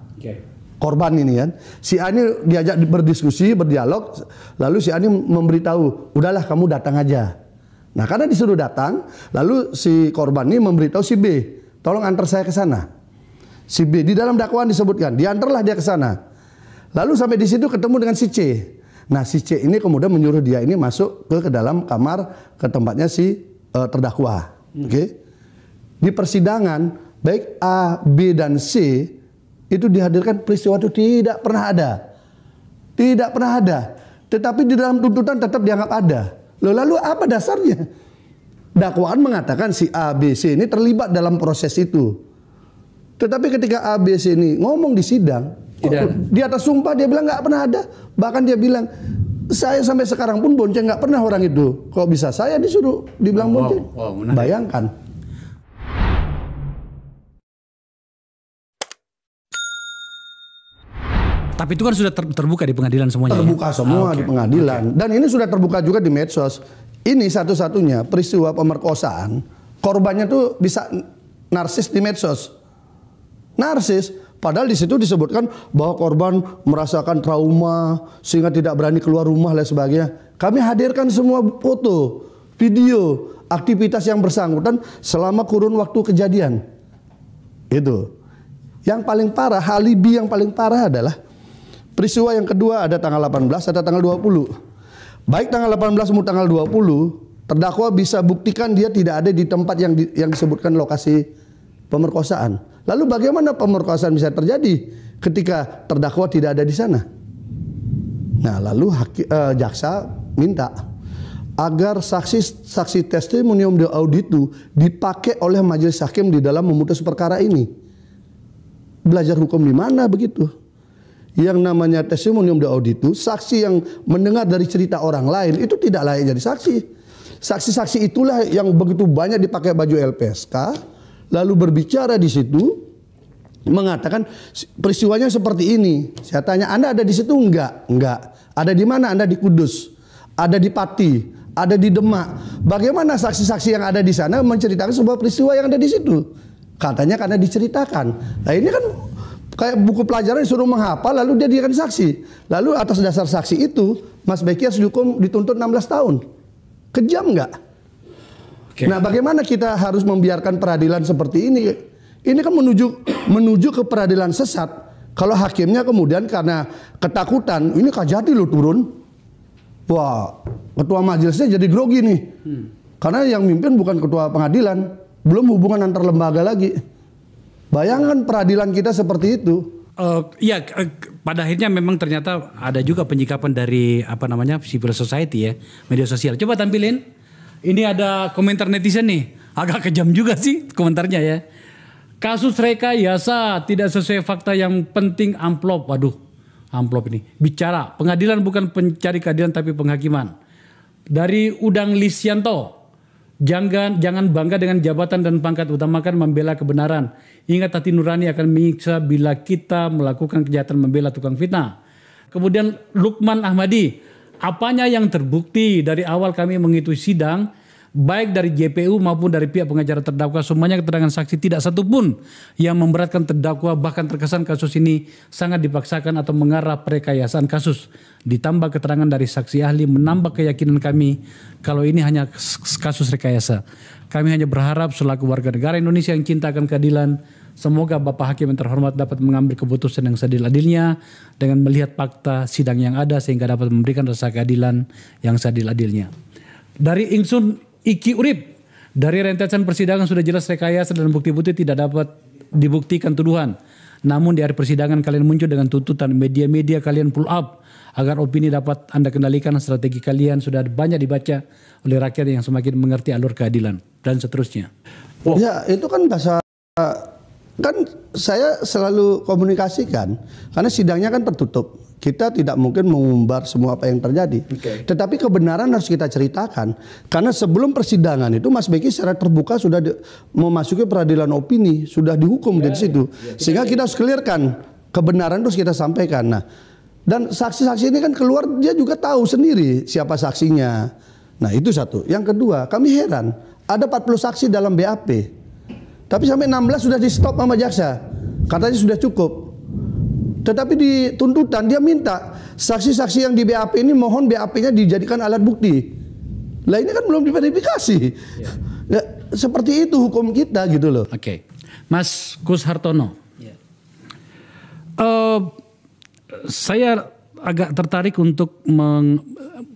Speaker 1: Korban ini kan. Si A ini diajak berdiskusi, berdialog, lalu si A ini memberitahu, "Udahlah kamu datang aja." Nah, karena disuruh datang, lalu si korban ini memberitahu si B, "Tolong antar saya ke sana." Si B di dalam dakwaan disebutkan, diantarlah dia ke sana. Lalu sampai di situ ketemu dengan si C. Nah, si C ini kemudian menyuruh dia ini masuk ke dalam kamar ke tempatnya si terdakwa. Di persidangan baik A, B dan C itu dihadirkan peristiwa itu tidak pernah ada. Tidak pernah ada. Tetapi di dalam tuntutan tetap dianggap ada. Lalu apa dasarnya? Dakwaan mengatakan si A, B, C ini terlibat dalam proses itu. Tetapi ketika A, B, C ini ngomong di sidang, di atas sumpah dia bilang nggak pernah ada. Bahkan dia bilang, saya sampai sekarang pun bonceng nggak pernah orang itu. Kok bisa saya disuruh dibilang bonceng? Bayangkan.
Speaker 2: Tapi itu kan sudah terbuka di pengadilan semuanya.
Speaker 1: Terbuka semua di pengadilan. Dan ini sudah terbuka juga di medsos. Ini satu-satunya peristiwa pemerkosaan. Korbannya tuh bisa narsis di medsos. Narsis. Padahal di situ disebutkan bahwa korban merasakan trauma sehingga tidak berani keluar rumah dan sebagainya. Kami hadirkan semua foto, video, aktivitas yang bersangkutan selama kurun waktu kejadian. Itu. Yang paling parah, alibi yang paling parah adalah peristiwa yang kedua ada tanggal 18, ada tanggal 20. Baik tanggal 18 maupun tanggal 20, terdakwa bisa buktikan dia tidak ada di tempat yang disebutkan lokasi pemerkosaan. Lalu bagaimana pemerkosaan bisa terjadi ketika terdakwa tidak ada di sana? Nah, lalu jaksa minta agar saksi testimonium de auditu dipakai oleh majelis hakim di dalam memutus perkara ini. Belajar hukum di mana begitu? Yang namanya testimonium de auditu, saksi yang mendengar dari cerita orang lain itu tidak layak jadi saksi. Saksi-saksi itulah yang begitu banyak dipakai baju LPSK, lalu berbicara di situ, mengatakan peristiwanya seperti ini. Saya tanya, Anda ada di situ enggak? Enggak. Ada di mana? Anda di Kudus, ada di Pati, ada di Demak. Bagaimana saksi-saksi yang ada di sana menceritakan sebuah peristiwa yang ada di situ? Katanya karena diceritakan. Nah ini kan kayak buku pelajaran disuruh menghafal lalu dia dijadikan saksi. Lalu atas dasar saksi itu Mas Beki harus dihukum dituntut 16 tahun. Kejam enggak? Okay. Nah bagaimana kita harus membiarkan peradilan seperti ini? Ini kan menuju ke peradilan sesat. Kalau hakimnya kemudian karena ketakutan, ini Kajati lo turun. Wah, ketua majelisnya jadi grogi nih. Karena yang mimpin bukan ketua pengadilan, belum hubungan antar lembaga lagi. Bayangkan peradilan kita seperti itu.
Speaker 2: Pada akhirnya memang ternyata ada juga penyikapan dari civil society ya, media sosial. Coba tampilin. Ini ada komentar netizen nih. Agak kejam juga sih komentarnya ya. Kasus rekayasa tidak sesuai fakta, yang penting amplop. Waduh, amplop ini. Bicara, pengadilan bukan pencari keadilan tapi penghakiman. Dari Udang Lisyanto. Jangan bangga dengan jabatan dan pangkat, utamakan membela kebenaran. Ingat hati nurani akan menyiksa bila kita melakukan kejahatan membela tukang fitnah. Kemudian Lukman Ahmadi, apanya yang terbukti dari awal kami mengikuti sidang, baik dari JPU maupun dari pihak pengacara terdakwa, semuanya keterangan saksi tidak satupun yang memberatkan terdakwa, bahkan terkesan kasus ini sangat dipaksakan atau mengarah perekayasaan kasus. Ditambah keterangan dari saksi ahli menambah keyakinan kami kalau ini hanya kasus rekayasa. Kami hanya berharap selaku warga negara Indonesia yang cinta akan keadilan, semoga Bapak Hakim yang terhormat dapat mengambil keputusan yang seadil-adilnya dengan melihat fakta sidang yang ada sehingga dapat memberikan rasa keadilan yang seadil-adilnya. Dari Ingsun Iki Urip, dari rentetan persidangan sudah jelas rekayasa dan bukti-bukti tidak dapat dibuktikan tuduhan. Namun di hari persidangan kalian muncul dengan tuntutan, media-media kalian pull up agar opini dapat Anda kendalikan, strategi kalian sudah banyak dibaca oleh rakyat yang semakin mengerti alur keadilan dan seterusnya.
Speaker 1: Wow. Ya itu kan bahasa, kan saya selalu komunikasikan karena sidangnya kan tertutup. Kita tidak mungkin mengumbar semua apa yang terjadi. Okay. Tetapi kebenaran harus kita ceritakan. Karena sebelum persidangan itu Mas Beki secara terbuka sudah memasuki peradilan opini, sudah dihukum dari situ. Sehingga kita harus clearkan kebenaran, terus kita sampaikan. Nah, dan saksi-saksi ini kan keluar, dia juga tahu sendiri siapa saksinya. Nah itu satu. Yang kedua, kami heran ada 40 saksi dalam BAP, tapi sampai 16 sudah di stop sama jaksa. Katanya sudah cukup. Tetapi di tuntutan dia minta saksi-saksi yang di BAP ini mohon BAP-nya dijadikan alat bukti. Lah ini kan belum diverifikasi. Ya, seperti itu hukum kita gitu loh.
Speaker 2: Oke. Mas Kus Hartono. Saya agak tertarik untuk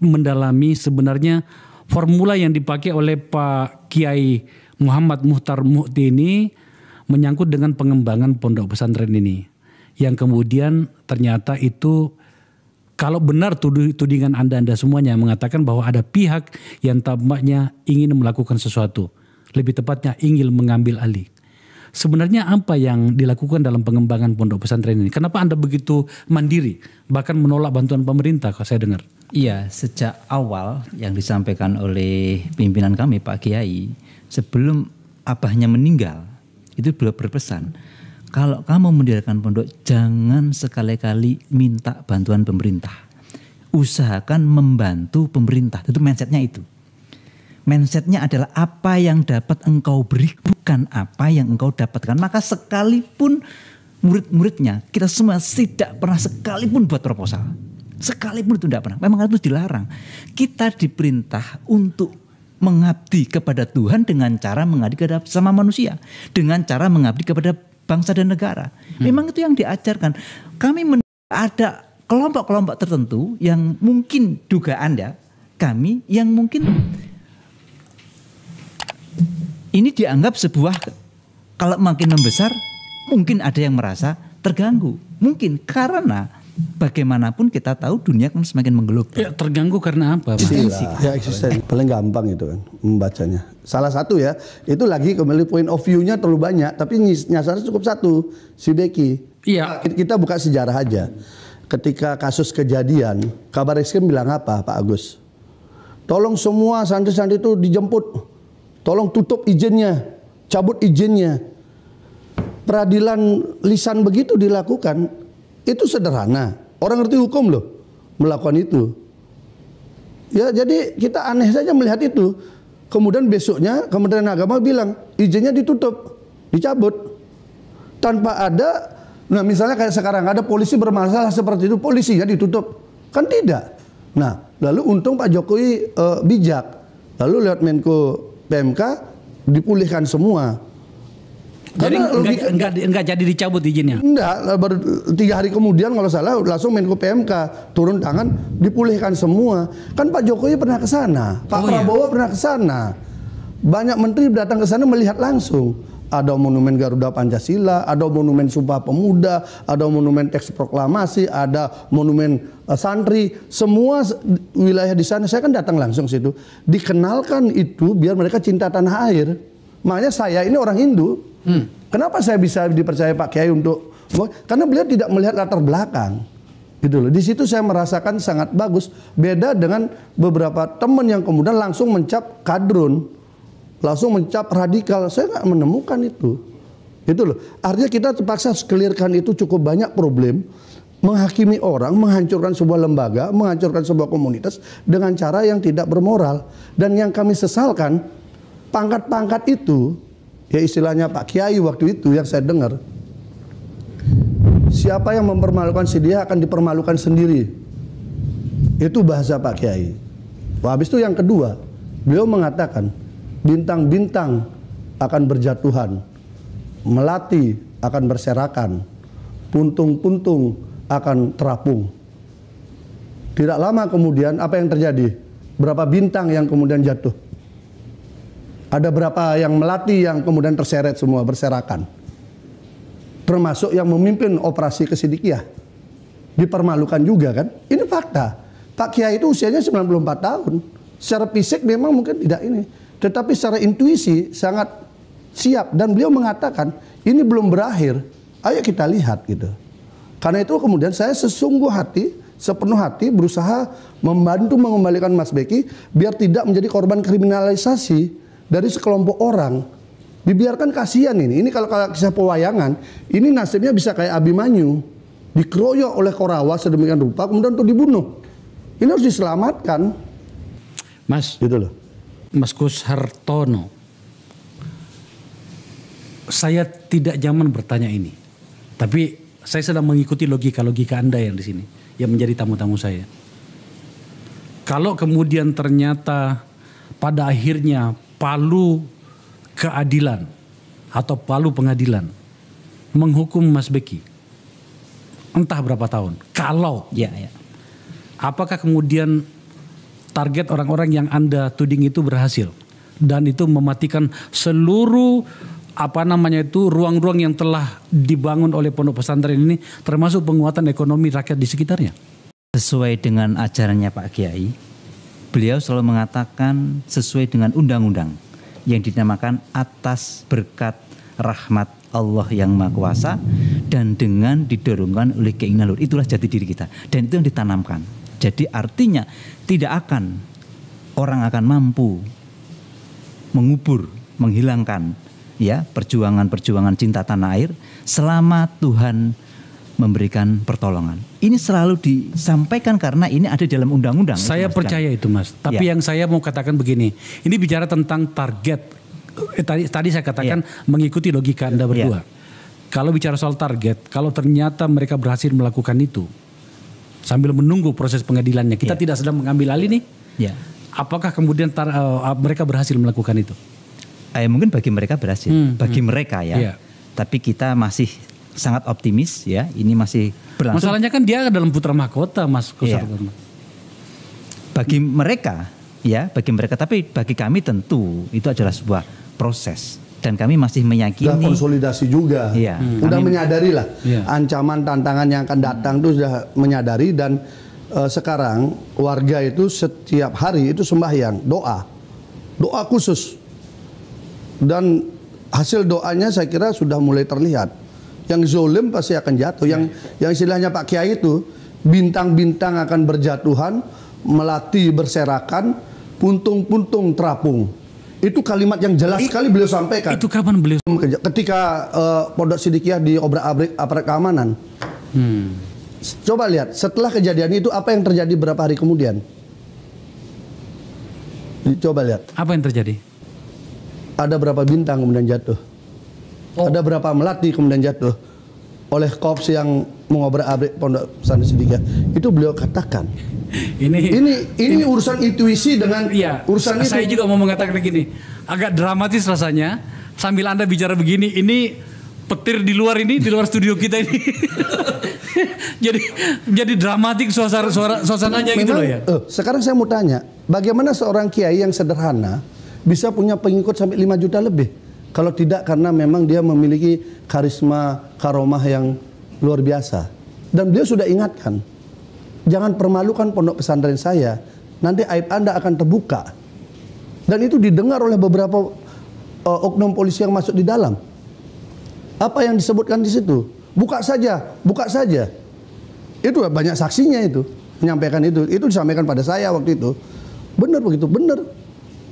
Speaker 2: mendalami sebenarnya formula yang dipakai oleh Pak Kiai Muhammad Muhtar Muhti ini menyangkut dengan pengembangan pondok pesantren ini. Yang kemudian ternyata itu kalau benar tudingan Anda semuanya mengatakan bahwa ada pihak yang tampaknya ingin melakukan sesuatu. Lebih tepatnya ingin mengambil alih. Sebenarnya apa yang dilakukan dalam pengembangan pondok pesantren ini? Kenapa Anda begitu mandiri? Bahkan menolak bantuan pemerintah kalau saya dengar.
Speaker 3: Iya, sejak awal yang disampaikan oleh pimpinan kami Pak Kiai, sebelum abahnya meninggal, itu beliau berpesan, kalau kamu mendirikan pondok, jangan sekali-kali minta bantuan pemerintah. Usahakan membantu pemerintah. Itu mindsetnya itu. Mindsetnya adalah apa yang dapat engkau beri, bukan apa yang engkau dapatkan. Maka sekalipun murid-muridnya, kita semua tidak pernah sekalipun buat proposal. Sekalipun itu tidak pernah. Memang itu dilarang. Kita diperintah untuk mengabdi kepada Tuhan dengan cara mengabdi kepada sama manusia. Dengan cara mengabdi kepada bangsa dan negara. Memang itu yang diajarkan. Kami ada kelompok-kelompok tertentu yang mungkin dugaan kami yang mungkin ini dianggap sebuah, kalau makin membesar mungkin ada yang merasa terganggu. Mungkin karena bagaimanapun kita tahu dunia kan semakin menggelobal.
Speaker 2: Ya, terganggu karena apa?
Speaker 1: Ya eksistensi. Paling gampang itu kan membacanya. Salah satu ya, itu lagi kembali point of view-nya terlalu banyak, tapi nyasarnya cukup satu, si Beki.
Speaker 2: Iya.
Speaker 1: Kita buka sejarah aja. Ketika kasus kejadian, Kabar Eskrim bilang apa Pak Agus? Tolong semua santri-santri itu dijemput. Tolong tutup izinnya, cabut izinnya. peradilan lisan begitu dilakukan, itu sederhana. Orang ngerti hukum loh melakukan itu. Ya, jadi kita aneh saja melihat itu. Kemudian besoknya Kementerian Agama bilang izinnya ditutup, dicabut. Tanpa ada, nah misalnya kayak sekarang ada polisi bermasalah seperti itu, polisinya ditutup. Kan tidak. Nah, lalu untung Pak Jokowi bijak. Lalu lewat Menko PMK dipulihkan semua.
Speaker 2: Jadi enggak jadi dicabut izinnya?
Speaker 1: Enggak, baru 3 hari kemudian kalau salah langsung Menko PMK turun tangan dipulihkan semua. Kan Pak Jokowi pernah ke sana, Pak Prabowo pernah ke sana. Banyak menteri datang ke sana melihat langsung. Ada monumen Garuda Pancasila, ada monumen Sumpah Pemuda, ada monumen teks proklamasi, ada monumen santri, semua wilayah di sana saya kan datang langsung situ. Dikenalkan itu biar mereka cinta tanah air. Makanya saya ini orang Hindu. Kenapa saya bisa dipercaya Pak Kiai untuk? Karena beliau tidak melihat latar belakang, gitu loh. Di situ saya merasakan sangat bagus. Beda dengan beberapa teman yang kemudian langsung mencap kadrun, langsung mencap radikal. Saya nggak menemukan itu, loh. Artinya kita terpaksa clearkan itu cukup banyak problem, menghakimi orang, menghancurkan sebuah lembaga, menghancurkan sebuah komunitas dengan cara yang tidak bermoral. Dan yang kami sesalkan, pangkat-pangkat itu. Ya istilahnya Pak Kiai waktu itu yang saya dengar, siapa yang mempermalukan si dia akan dipermalukan sendiri. Itu bahasa Pak Kiai. Habis itu yang kedua, beliau mengatakan bintang-bintang akan berjatuhan, melati akan berserakan, puntung-puntung akan terapung. Tidak lama kemudian apa yang terjadi? Berapa bintang yang kemudian jatuh? Ada berapa yang melati yang kemudian terseret semua, berserakan. Termasuk yang memimpin operasi kesidikiyah. Dipermalukan juga kan. Ini fakta. Pak Kiai itu usianya 94 tahun. Secara fisik memang mungkin tidak ini. Tetapi secara intuisi sangat siap. Dan beliau mengatakan ini belum berakhir. Ayo kita lihat gitu. Karena itu kemudian saya sepenuh hati berusaha membantu mengembalikan Mas Beki biar tidak menjadi korban kriminalisasi dari sekelompok orang. Dibiarkan, kasihan ini. Ini kalau kisah pewayangan, ini nasibnya bisa kayak Abimanyu, dikeroyok oleh Korawa sedemikian rupa kemudian untuk dibunuh. Ini harus diselamatkan.
Speaker 2: Mas,
Speaker 1: gitu loh.
Speaker 2: Mas Gus Hartono, saya tidak nyaman bertanya ini, tapi saya sedang mengikuti logika Anda yang di sini, yang menjadi tamu-tamu saya. Kalau kemudian ternyata pada akhirnya Palu keadilan atau Palu pengadilan menghukum Mas Beki entah berapa tahun. Kalau apakah kemudian target orang-orang yang Anda tuding itu berhasil dan itu mematikan seluruh ruang-ruang yang telah dibangun oleh pondok pesantren ini, termasuk penguatan ekonomi rakyat di sekitarnya?
Speaker 3: Sesuai dengan ajarannya Pak Kiai, beliau selalu mengatakan sesuai dengan undang-undang yang dinamakan atas berkat rahmat Allah yang Maha Kuasa dan dengan didorongkan oleh keinginan Luhur. Itulah jati diri kita dan itu yang ditanamkan. Jadi artinya tidak akan orang akan mampu mengubur, menghilangkan perjuangan cinta tanah air selama Tuhan memberikan pertolongan. Ini selalu disampaikan karena ini ada dalam undang-undang.
Speaker 2: Saya percaya itu Mas. Tapi yang saya mau katakan begini, ini bicara tentang target. Tadi saya katakan mengikuti logika Anda berdua. Kalau bicara soal target, kalau ternyata mereka berhasil melakukan itu sambil menunggu proses pengadilannya, kita tidak sedang mengambil alih nih. Apakah kemudian mereka berhasil melakukan itu?
Speaker 3: Mungkin bagi mereka berhasil, bagi mereka Tapi kita masih sangat optimis ini masih berlangsung.
Speaker 2: Masalahnya kan dia dalam putra mahkota Mas Kusar.
Speaker 3: Bagi mereka tapi bagi kami tentu itu adalah sebuah proses dan kami masih meyakini.
Speaker 1: Sudah konsolidasi juga. Sudah menyadari lah ancaman tantangan yang akan datang itu sudah menyadari dan sekarang warga itu setiap hari itu sembahyang, doa khusus. Dan hasil doanya saya kira sudah mulai terlihat. Yang zolim pasti akan jatuh. Yang istilahnya Pak Kiai itu bintang-bintang akan berjatuhan, melati berserakan, puntung-puntung terapung. Itu kalimat yang jelas sekali beliau sampaikan.
Speaker 2: Itu kapan beliau?
Speaker 1: Ketika Pondok Sidikiyah diobrak-abrik aparat keamanan. Coba lihat, setelah kejadian itu apa yang terjadi berapa hari kemudian? Coba lihat.
Speaker 2: Apa yang terjadi?
Speaker 1: Ada berapa bintang kemudian jatuh? Ada berapa melati kemudian jatuh oleh korps yang mengobrak-abrik Pondok Pesantren Sidikiyah? Itu beliau katakan. Ini urusan intuisi dengan urusan itu.
Speaker 2: Saya juga mau mengatakan begini, agak dramatis rasanya sambil Anda bicara begini. Ini petir di luar studio kita ini. jadi dramatik suasananya gitu loh ya.
Speaker 1: Sekarang saya mau tanya, bagaimana seorang kiai yang sederhana bisa punya pengikut sampai 5 juta lebih? Kalau tidak karena memang dia memiliki karisma karomah yang luar biasa. Dan beliau sudah ingatkan, jangan permalukan pondok pesantren saya, nanti aib Anda akan terbuka. Dan itu didengar oleh beberapa oknum polisi yang masuk di dalam. Apa yang disebutkan di situ? Buka saja, buka saja. Itu banyak saksinya itu, menyampaikan itu. Itu disampaikan pada saya waktu itu. Benar begitu, benar.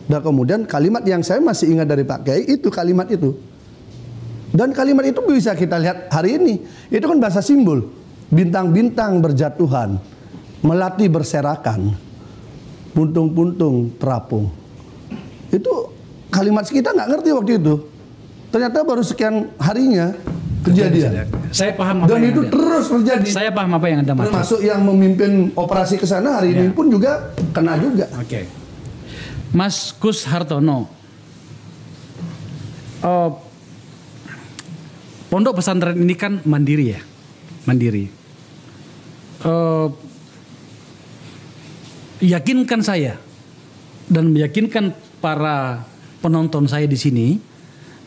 Speaker 1: Dan kemudian kalimat yang saya masih ingat dari Pak Kiai itu kalimat itu. Dan kalimat itu bisa kita lihat hari ini. Itu kan bahasa simbol. Bintang-bintang berjatuhan, melati berserakan, puntung-puntung terapung. Itu kalimat kita nggak ngerti waktu itu. Ternyata baru sekian harinya kejadian.
Speaker 2: Saya paham apa
Speaker 1: dan
Speaker 2: yang
Speaker 1: itu terus terjadi.
Speaker 2: Saya paham apa yang Anda maksud.
Speaker 1: Termasuk yang memimpin operasi ke sana hari ini pun juga kena juga.
Speaker 2: Oke. Mas Kus Hartono, pondok pesantren ini kan mandiri ya, mandiri. Yakinkan saya dan meyakinkan para penonton saya di sini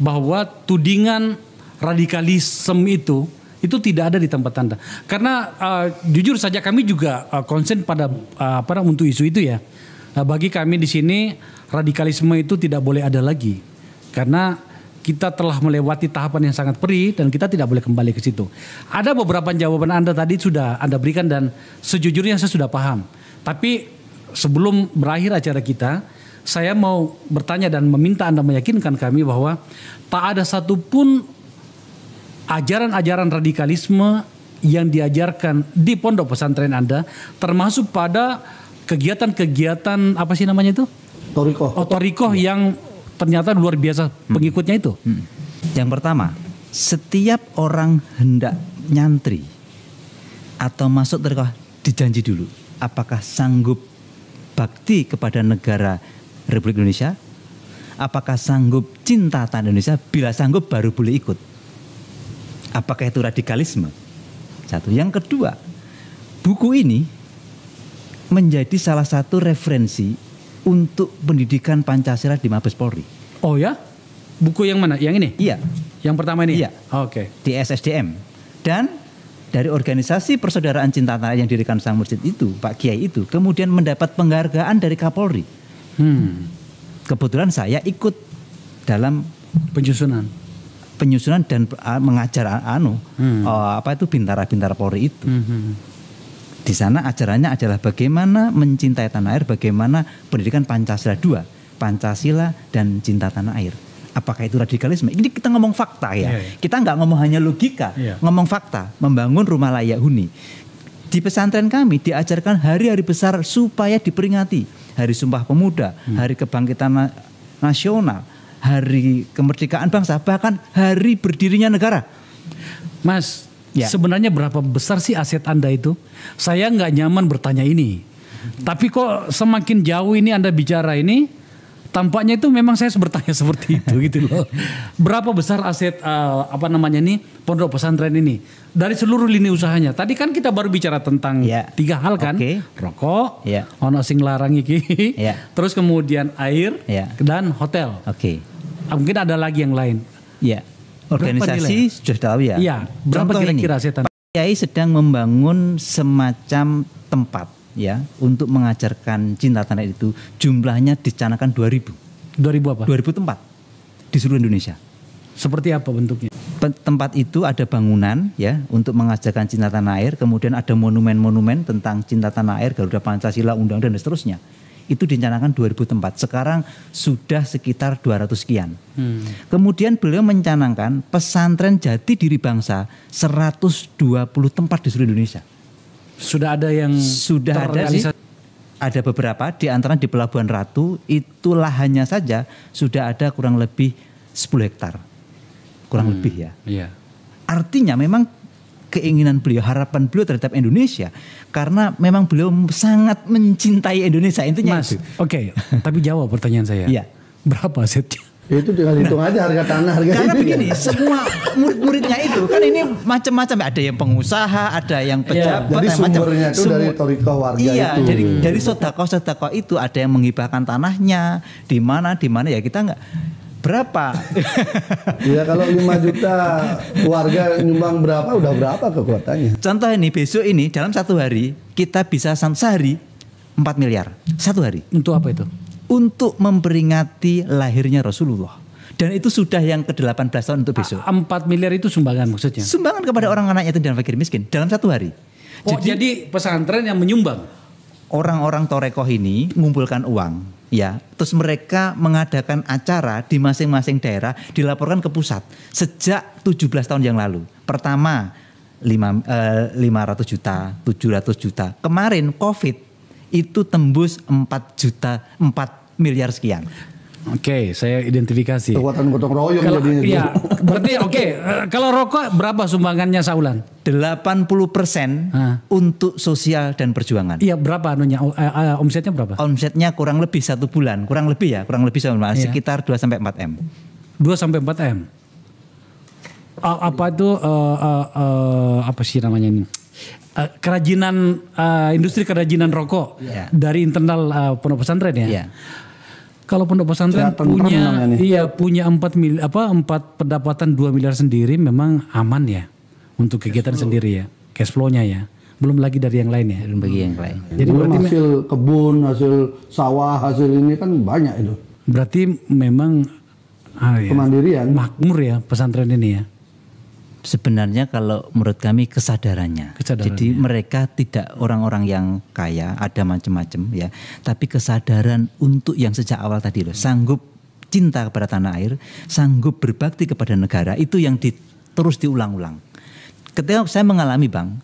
Speaker 2: bahwa tudingan radikalisme itu tidak ada di tempat Anda. Karena jujur saja kami juga konsen pada untuk isu itu ya. Bagi kami di sini radikalisme itu tidak boleh ada lagi karena kita telah melewati tahapan yang sangat perih dan kita tidak boleh kembali ke situ. Ada beberapa jawaban Anda tadi sudah Anda berikan dan sejujurnya saya sudah paham. Tapi sebelum berakhir acara kita, saya mau bertanya dan meminta Anda meyakinkan kami bahwa tak ada satupun ajaran-ajaran radikalisme yang diajarkan di pondok pesantren Anda, termasuk pada kegiatan-kegiatan apa sih namanya itu? Torikoh yang ternyata luar biasa pengikutnya itu.
Speaker 3: Yang pertama, setiap orang hendak nyantri atau masuk torikoh dijanji dulu apakah sanggup bakti kepada negara Republik Indonesia, apakah sanggup cinta tanah Indonesia. Bila sanggup baru boleh ikut. Apakah itu radikalisme? Satu. Yang kedua, buku ini menjadi salah satu referensi untuk pendidikan Pancasila di Mabes Polri.
Speaker 2: Oh ya? Buku yang mana? Yang ini?
Speaker 3: Iya.
Speaker 2: Yang pertama ini?
Speaker 3: Iya.
Speaker 2: Oke.
Speaker 3: Di SSDM. Dan dari organisasi Persaudaraan Cinta Tanah yang didirikan Sang Mursyid itu, Pak Kiai itu, kemudian mendapat penghargaan dari Kapolri. Kebetulan saya ikut dalam penyusunan dan mengajar bintara-bintara Polri itu. Di sana ajarannya adalah bagaimana mencintai tanah air, bagaimana pendidikan Pancasila 2, Pancasila dan cinta tanah air. Apakah itu radikalisme? Ini kita ngomong fakta ya. Kita nggak ngomong hanya logika, ngomong fakta, membangun rumah layak huni. Di pesantren kami diajarkan hari-hari besar supaya diperingati. Hari Sumpah Pemuda, Hari Kebangkitan Nasional, Hari Kemerdekaan Bangsa, bahkan hari berdirinya negara.
Speaker 2: Mas, sebenarnya berapa besar sih aset Anda itu? Saya nggak nyaman bertanya ini. Tapi kok semakin jauh ini Anda bicara ini, tampaknya itu memang saya bertanya seperti itu gitu loh. Berapa besar aset pondok pesantren ini dari seluruh lini usahanya? Tadi kan kita baru bicara tentang 3 hal kan, rokok, ono sing larang iki, terus kemudian air dan hotel. Mungkin ada lagi yang lain.
Speaker 3: Organisasi sudah tahu ya.
Speaker 2: Iya. Berapa kira-kira aset?
Speaker 3: Kiai sedang membangun semacam tempat ya untuk mengajarkan cinta tanah itu. Jumlahnya dicanakan 2000.
Speaker 2: 2000 apa?
Speaker 3: 2000 tempat di seluruh Indonesia.
Speaker 2: Seperti apa bentuknya?
Speaker 3: Tempat itu ada bangunan ya untuk mengajarkan cinta tanah air, kemudian ada monumen-monumen tentang cinta tanah air, Garuda Pancasila, Undang-Undang dan seterusnya. itu dicanangkan 2000 tempat. Sekarang sudah sekitar 200 sekian. Kemudian beliau mencanangkan pesantren jati diri bangsa 120 tempat di seluruh Indonesia.
Speaker 2: Sudah ada yang
Speaker 3: Sudah ada sih. Ada beberapa, di antara di Pelabuhan Ratu itu lahannya saja sudah ada kurang lebih 10 hektar. Kurang lebih ya.
Speaker 2: Iya.
Speaker 3: Artinya memang keinginan beliau, harapan beliau terhadap Indonesia, karena memang beliau sangat mencintai Indonesia, intinya
Speaker 2: Mas,
Speaker 3: itu.
Speaker 2: Oke, tapi jawab pertanyaan saya.
Speaker 3: Iya.
Speaker 2: Berapa asetnya?
Speaker 1: Itu tinggal hitung aja harga tanah, harga
Speaker 3: Karena
Speaker 1: ini.
Speaker 3: begini, semua murid-muridnya itu kan ini macam-macam, ada yang pengusaha, ada yang pejabat,
Speaker 1: Jadi
Speaker 3: yang macam.
Speaker 1: sumbernya itu dari thariqah warga
Speaker 3: Iya,
Speaker 1: itu.
Speaker 3: dari sedekah itu ada yang menghibahkan tanahnya, di mana ya kita nggak berapa.
Speaker 1: Ya kalau 5 juta warga nyumbang berapa, udah berapa kekuatannya.
Speaker 3: Contoh ini, besok ini dalam satu hari kita bisa sehari 4 miliar satu hari.
Speaker 2: Untuk apa itu?
Speaker 3: Untuk memperingati lahirnya Rasulullah. Dan itu sudah yang ke-18 tahun untuk besok.
Speaker 2: 4 miliar itu sumbangan maksudnya?
Speaker 3: Sumbangan kepada orang-anak yatim dan fakir miskin dalam satu hari.
Speaker 2: Oh, jadi pesantren yang menyumbang?
Speaker 3: Orang-orang Torekoh ini mengumpulkan uang, ya, terus mereka mengadakan acara di masing-masing daerah, dilaporkan ke pusat sejak 17 tahun yang lalu. Pertama 500 juta, 700 juta. Kemarin COVID itu tembus 4 miliar sekian.
Speaker 2: Oke, saya identifikasi.
Speaker 1: Kekuatan gotong royong
Speaker 2: Kalau,
Speaker 1: jadinya.
Speaker 2: iya, berarti kalau rokok berapa sumbangannya saulan?
Speaker 3: 80% untuk sosial dan perjuangan.
Speaker 2: Iya, berapa anunya? Omsetnya berapa?
Speaker 3: Omsetnya kurang lebih 1 bulan, kurang lebih sekitar 2 sampai 4 M.
Speaker 2: 2 sampai 4 M. Apa itu apa sih namanya ini? Kerajinan industri kerajinan rokok dari internal pondok pesantren ya.
Speaker 3: Iya.
Speaker 2: Kalau pondok pesantren punya 4 pendapatan 2 miliar sendiri, memang aman ya untuk kegiatan sendiri ya, cash flow-nya ya. Belum lagi dari yang lain ya.
Speaker 3: Belum bagi yang lain.
Speaker 2: Jadi berarti
Speaker 1: hasil kebun, hasil sawah, hasil ini kan banyak itu.
Speaker 2: Berarti memang
Speaker 1: kemandirian,
Speaker 2: makmur ya pesantren ini ya.
Speaker 3: Sebenarnya kalau menurut kami kesadarannya. Jadi mereka tidak orang-orang yang kaya, ada macam-macam ya. Tapi kesadaran untuk yang sejak awal tadi loh, sanggup cinta kepada tanah air, sanggup berbakti kepada negara, itu yang terus diulang-ulang. Ketika saya mengalami Bang,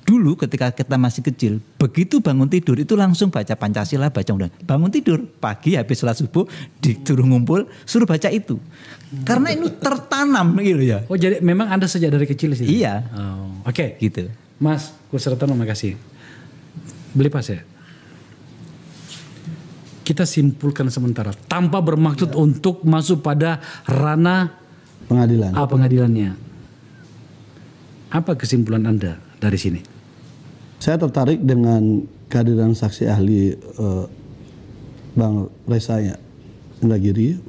Speaker 3: dulu ketika kita masih kecil, begitu bangun tidur itu langsung baca Pancasila, baca undang-undang. Bangun tidur, pagi habis sholat subuh disuruh ngumpul, suruh baca itu. Karena itu tertanam gitu ya.
Speaker 2: Oh, jadi memang Anda sejak dari kecil sih?
Speaker 3: Iya.
Speaker 2: Oh, Oke.
Speaker 3: Gitu.
Speaker 2: Mas Kusratono, makasih. Beli pas ya. Kita simpulkan sementara tanpa bermaksud untuk masuk pada ranah
Speaker 1: pengadilan.
Speaker 2: Pengadilannya. Apa kesimpulan Anda dari sini?
Speaker 1: Saya tertarik dengan kehadiran saksi ahli Bang Reza Indragiri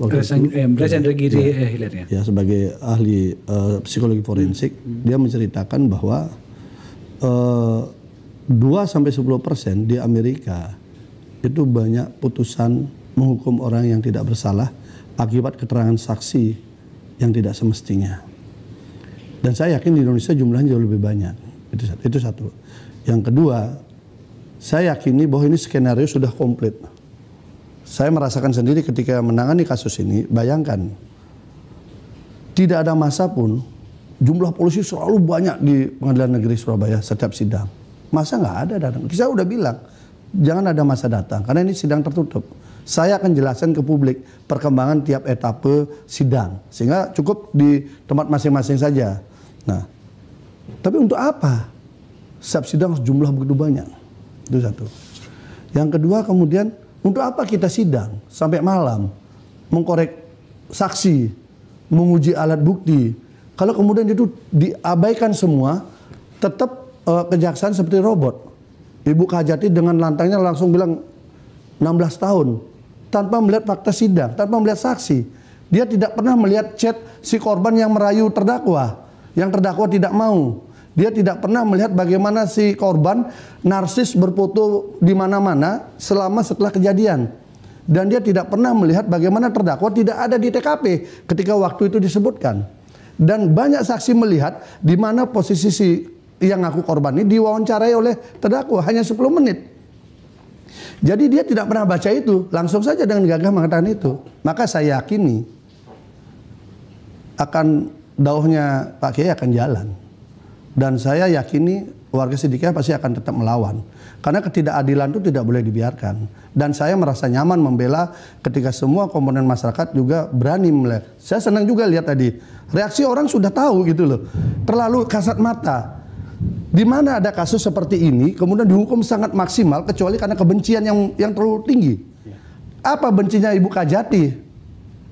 Speaker 1: ya, sebagai ahli psikologi forensik. Dia menceritakan bahwa 2-10% di Amerika itu banyak putusan menghukum orang yang tidak bersalah akibat keterangan saksi yang tidak semestinya. Dan saya yakin di Indonesia jumlahnya jauh lebih banyak. Itu satu. Yang kedua, saya yakini bahwa ini skenario sudah komplit. Saya merasakan sendiri ketika menangani kasus ini, bayangkan, tidak ada masa pun jumlah polisi selalu banyak di Pengadilan Negeri Surabaya setiap sidang. Masa nggak ada datang? Saya udah bilang, jangan ada masa datang, karena ini sidang tertutup. Saya akan jelaskan ke publik perkembangan tiap etape sidang, sehingga cukup di tempat masing-masing saja. Nah, tapi untuk apa? Setiap sidang jumlah begitu banyak. Itu satu. Yang kedua, kemudian untuk apa kita sidang sampai malam, mengkorek saksi, menguji alat bukti. Kalau kemudian itu diabaikan semua, tetap kejaksaan seperti robot. Ibu Kajati dengan lantangnya langsung bilang 16 tahun. Tanpa melihat fakta sidang, tanpa melihat saksi. Dia tidak pernah melihat chat si korban yang merayu terdakwa. Yang terdakwa tidak mau. Dia tidak pernah melihat bagaimana si korban narsis berfoto di mana-mana setelah kejadian. Dan dia tidak pernah melihat bagaimana terdakwa tidak ada di TKP ketika waktu itu disebutkan. Dan banyak saksi melihat di mana posisi si yang ngaku korban ini diwawancarai oleh terdakwa hanya 10 menit. Jadi dia tidak pernah baca itu, langsung saja dengan gagah mengatakan itu. Maka saya yakini akan dauhnya Pak Kiai akan jalan. Dan saya yakini warga Sidikiyah pasti akan tetap melawan. Karena ketidakadilan itu tidak boleh dibiarkan. Dan saya merasa nyaman membela ketika semua komponen masyarakat juga berani melihat. Saya senang juga lihat tadi, reaksi orang sudah tahu gitu loh. Terlalu kasat mata. Di mana ada kasus seperti ini, kemudian dihukum sangat maksimal kecuali karena kebencian yang terlalu tinggi. Apa bencinya Ibu Kajati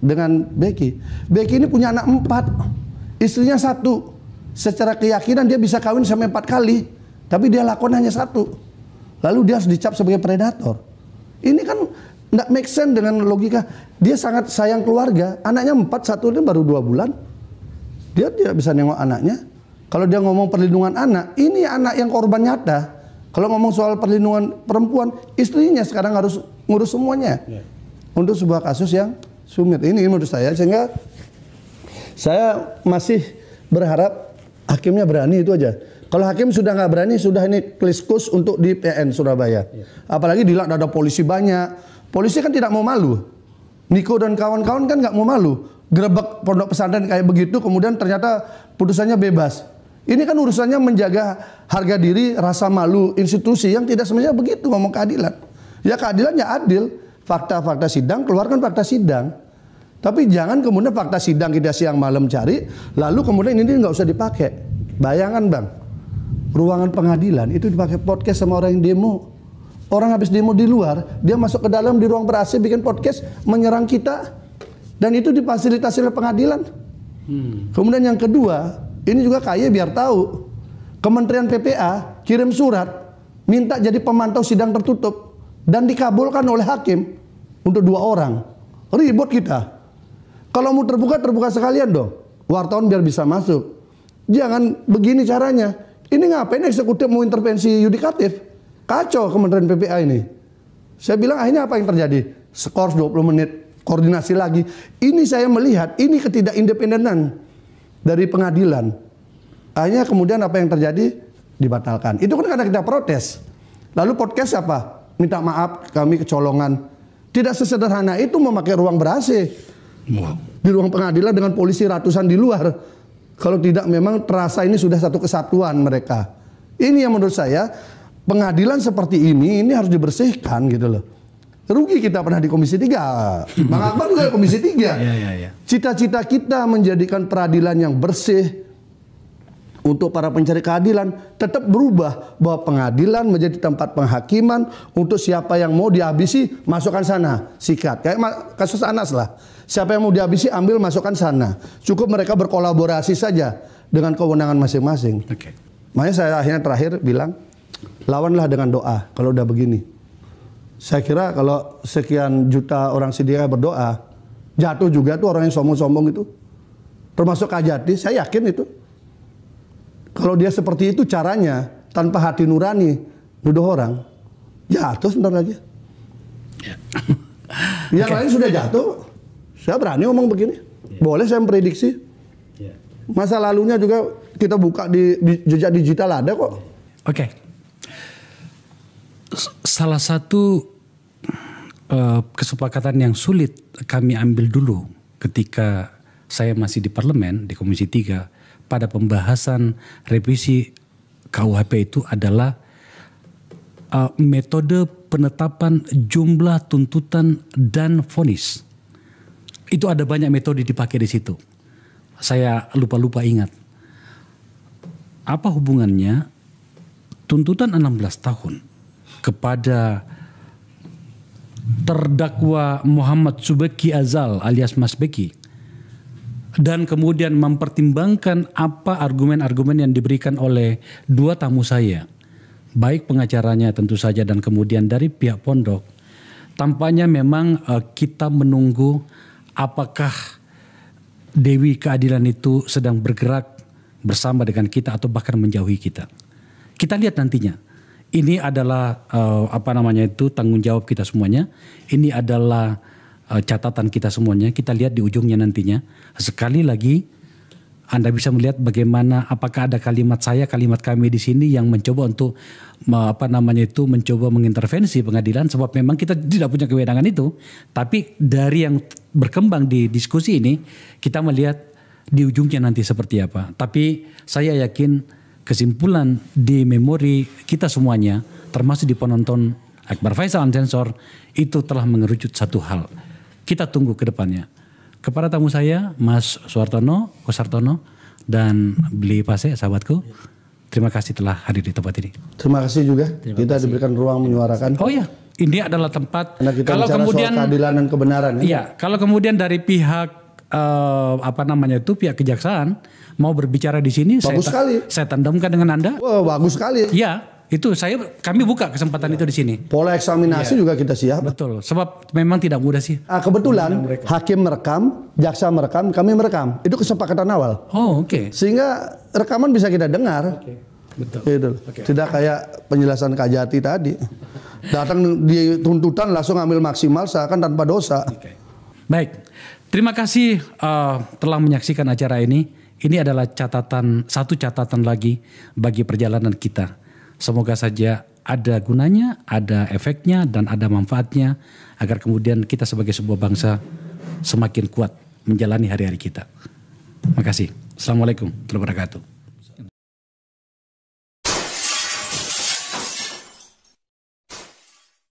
Speaker 1: dengan Beki? Beki ini punya anak 4, istrinya 1. Secara keyakinan dia bisa kawin sampai 4 kali, tapi dia lakukan hanya 1. Lalu dia harus dicap sebagai predator. Ini kan tidak make sense dengan logika. Dia sangat sayang keluarga, anaknya 4, 1 ini baru 2 bulan. Dia tidak bisa nengok anaknya. Kalau dia ngomong perlindungan anak, ini anak yang korban nyata. Kalau ngomong soal perlindungan perempuan, istrinya sekarang harus ngurus semuanya. Untuk sebuah kasus yang sumit. Ini menurut saya, sehingga saya masih berharap hakimnya berani, itu aja. Kalau hakim sudah nggak berani, sudah ini kliskus untuk di PN Surabaya. Apalagi di ada polisi banyak. Polisi kan tidak mau malu. Niko dan kawan-kawan kan nggak mau malu. Gerebek pondok pesantren kayak begitu, kemudian ternyata putusannya bebas. Ini kan urusannya menjaga harga diri, rasa malu institusi yang tidak sebenarnya begitu ngomong keadilan. Ya keadilan ya adil, fakta-fakta sidang, keluarkan fakta sidang. Tapi jangan kemudian fakta sidang kita siang malam cari, lalu kemudian ini nggak usah dipakai. Bayangan Bang, ruangan pengadilan itu dipakai podcast sama orang yang demo. Orang habis demo di luar, dia masuk ke dalam di ruang ber-AC bikin podcast menyerang kita, dan itu difasilitasi oleh pengadilan. Kemudian yang kedua, ini juga KY biar tahu, Kementerian PPA kirim surat minta jadi pemantau sidang tertutup dan dikabulkan oleh hakim untuk 2 orang. Ribut kita. Kalau mau terbuka, terbuka sekalian dong. Wartawan biar bisa masuk. Jangan begini caranya. Ini ngapain eksekutif mau intervensi yudikatif? Kacau Kementerian PPA ini. Saya bilang akhirnya apa yang terjadi? Skor 20 menit, koordinasi lagi. Ini saya melihat, ini ketidakindependenan dari pengadilan. Akhirnya kemudian apa yang terjadi? Dibatalkan. Itu kan karena kita protes. Lalu podcast apa? Minta maaf kami kecolongan. Tidak sesederhana itu memakai ruang ber-AC. Di ruang pengadilan dengan polisi ratusan di luar. Kalau tidak memang terasa ini sudah satu kesatuan mereka. Ini yang menurut saya pengadilan seperti ini harus dibersihkan gitu loh. Rugi kita pernah di Komisi 3. Bang Akbar juga di Komisi 3. Cita-cita kita menjadikan peradilan yang bersih untuk para pencari keadilan tetap berubah, bahwa pengadilan menjadi tempat penghakiman untuk siapa yang mau dihabisi masukkan sana, sikat. Kayak kasus Anas lah. Siapa yang mau dihabisi ambil masukkan sana. Cukup mereka berkolaborasi saja dengan kewenangan masing-masing. Makanya saya akhirnya terakhir bilang, lawanlah dengan doa kalau udah begini. Saya kira kalau sekian juta orang Sidikiyah berdoa, jatuh juga tuh orang yang sombong-sombong itu. Termasuk Kajati, saya yakin itu. Kalau dia seperti itu caranya, tanpa hati nurani, nuduh orang, jatuh sebentar lagi. Yang lain sudah jatuh, saya berani ngomong begini. Boleh saya memprediksi. Masa lalunya juga kita buka di jejak digital ada kok.
Speaker 2: Salah satu kesepakatan yang sulit kami ambil dulu ketika saya masih di parlemen di Komisi 3 pada pembahasan revisi KUHP itu adalah metode penetapan jumlah tuntutan dan vonis. Itu ada banyak metode dipakai di situ. Saya lupa ingat. Apa hubungannya tuntutan 16 tahun kepada terdakwa Muhammad Subeki Azal alias Mas Beki, dan kemudian mempertimbangkan apa argumen-argumen yang diberikan oleh 2 tamu saya, baik pengacaranya tentu saja dan kemudian dari pihak pondok. Tampaknya memang kita menunggu apakah Dewi Keadilan itu sedang bergerak bersama dengan kita atau bahkan menjauhi kita. Kita lihat nantinya. Ini adalah tanggung jawab kita semuanya. Ini adalah catatan kita semuanya. Kita lihat di ujungnya nantinya. Sekali lagi Anda bisa melihat bagaimana apakah ada kalimat saya, kalimat kami di sini yang mencoba untuk mencoba mengintervensi pengadilan, sebab memang kita tidak punya kewenangan itu. Tapi dari yang berkembang di diskusi ini kita melihat di ujungnya nanti seperti apa. Tapi saya yakin kesimpulan di memori kita semuanya, termasuk di penonton Akbar Faisal Unsensor, itu telah mengerucut satu hal. Kita tunggu ke depannya. Kepada tamu saya, Mas Kosartono dan Beli Pase, sahabatku, terima kasih telah hadir di tempat ini.
Speaker 1: Terima kasih juga. Kita diberikan ruang menyuarakan.
Speaker 2: Oh ya, ini adalah tempat.
Speaker 1: Karena kita
Speaker 2: kalau kemudian
Speaker 1: soal keadilan dan kebenaran.
Speaker 2: Iya, kalau kemudian dari pihak pihak kejaksaan mau berbicara di sini, saya tandemkan dengan Anda.
Speaker 1: Wah, bagus sekali.
Speaker 2: Iya. Itu kami buka kesempatan itu di sini.
Speaker 1: Pola eksaminasi juga kita siap.
Speaker 2: Betul, sebab memang tidak mudah sih.
Speaker 1: Kebetulan hakim merekam, jaksa merekam, kami merekam. Itu kesepakatan awal.
Speaker 2: Oh, oke.
Speaker 1: Sehingga rekaman bisa kita dengar.
Speaker 2: Betul.
Speaker 1: Gitu. Tidak kayak penjelasan Kajati tadi. Datang di tuntutan langsung ambil maksimal seakan tanpa dosa.
Speaker 2: Baik, terima kasih telah menyaksikan acara ini. Ini adalah satu catatan lagi bagi perjalanan kita. Semoga saja ada gunanya, ada efeknya, dan ada manfaatnya agar kemudian kita sebagai sebuah bangsa semakin kuat menjalani hari-hari kita. Terima kasih. Assalamualaikum warahmatullahi wabarakatuh.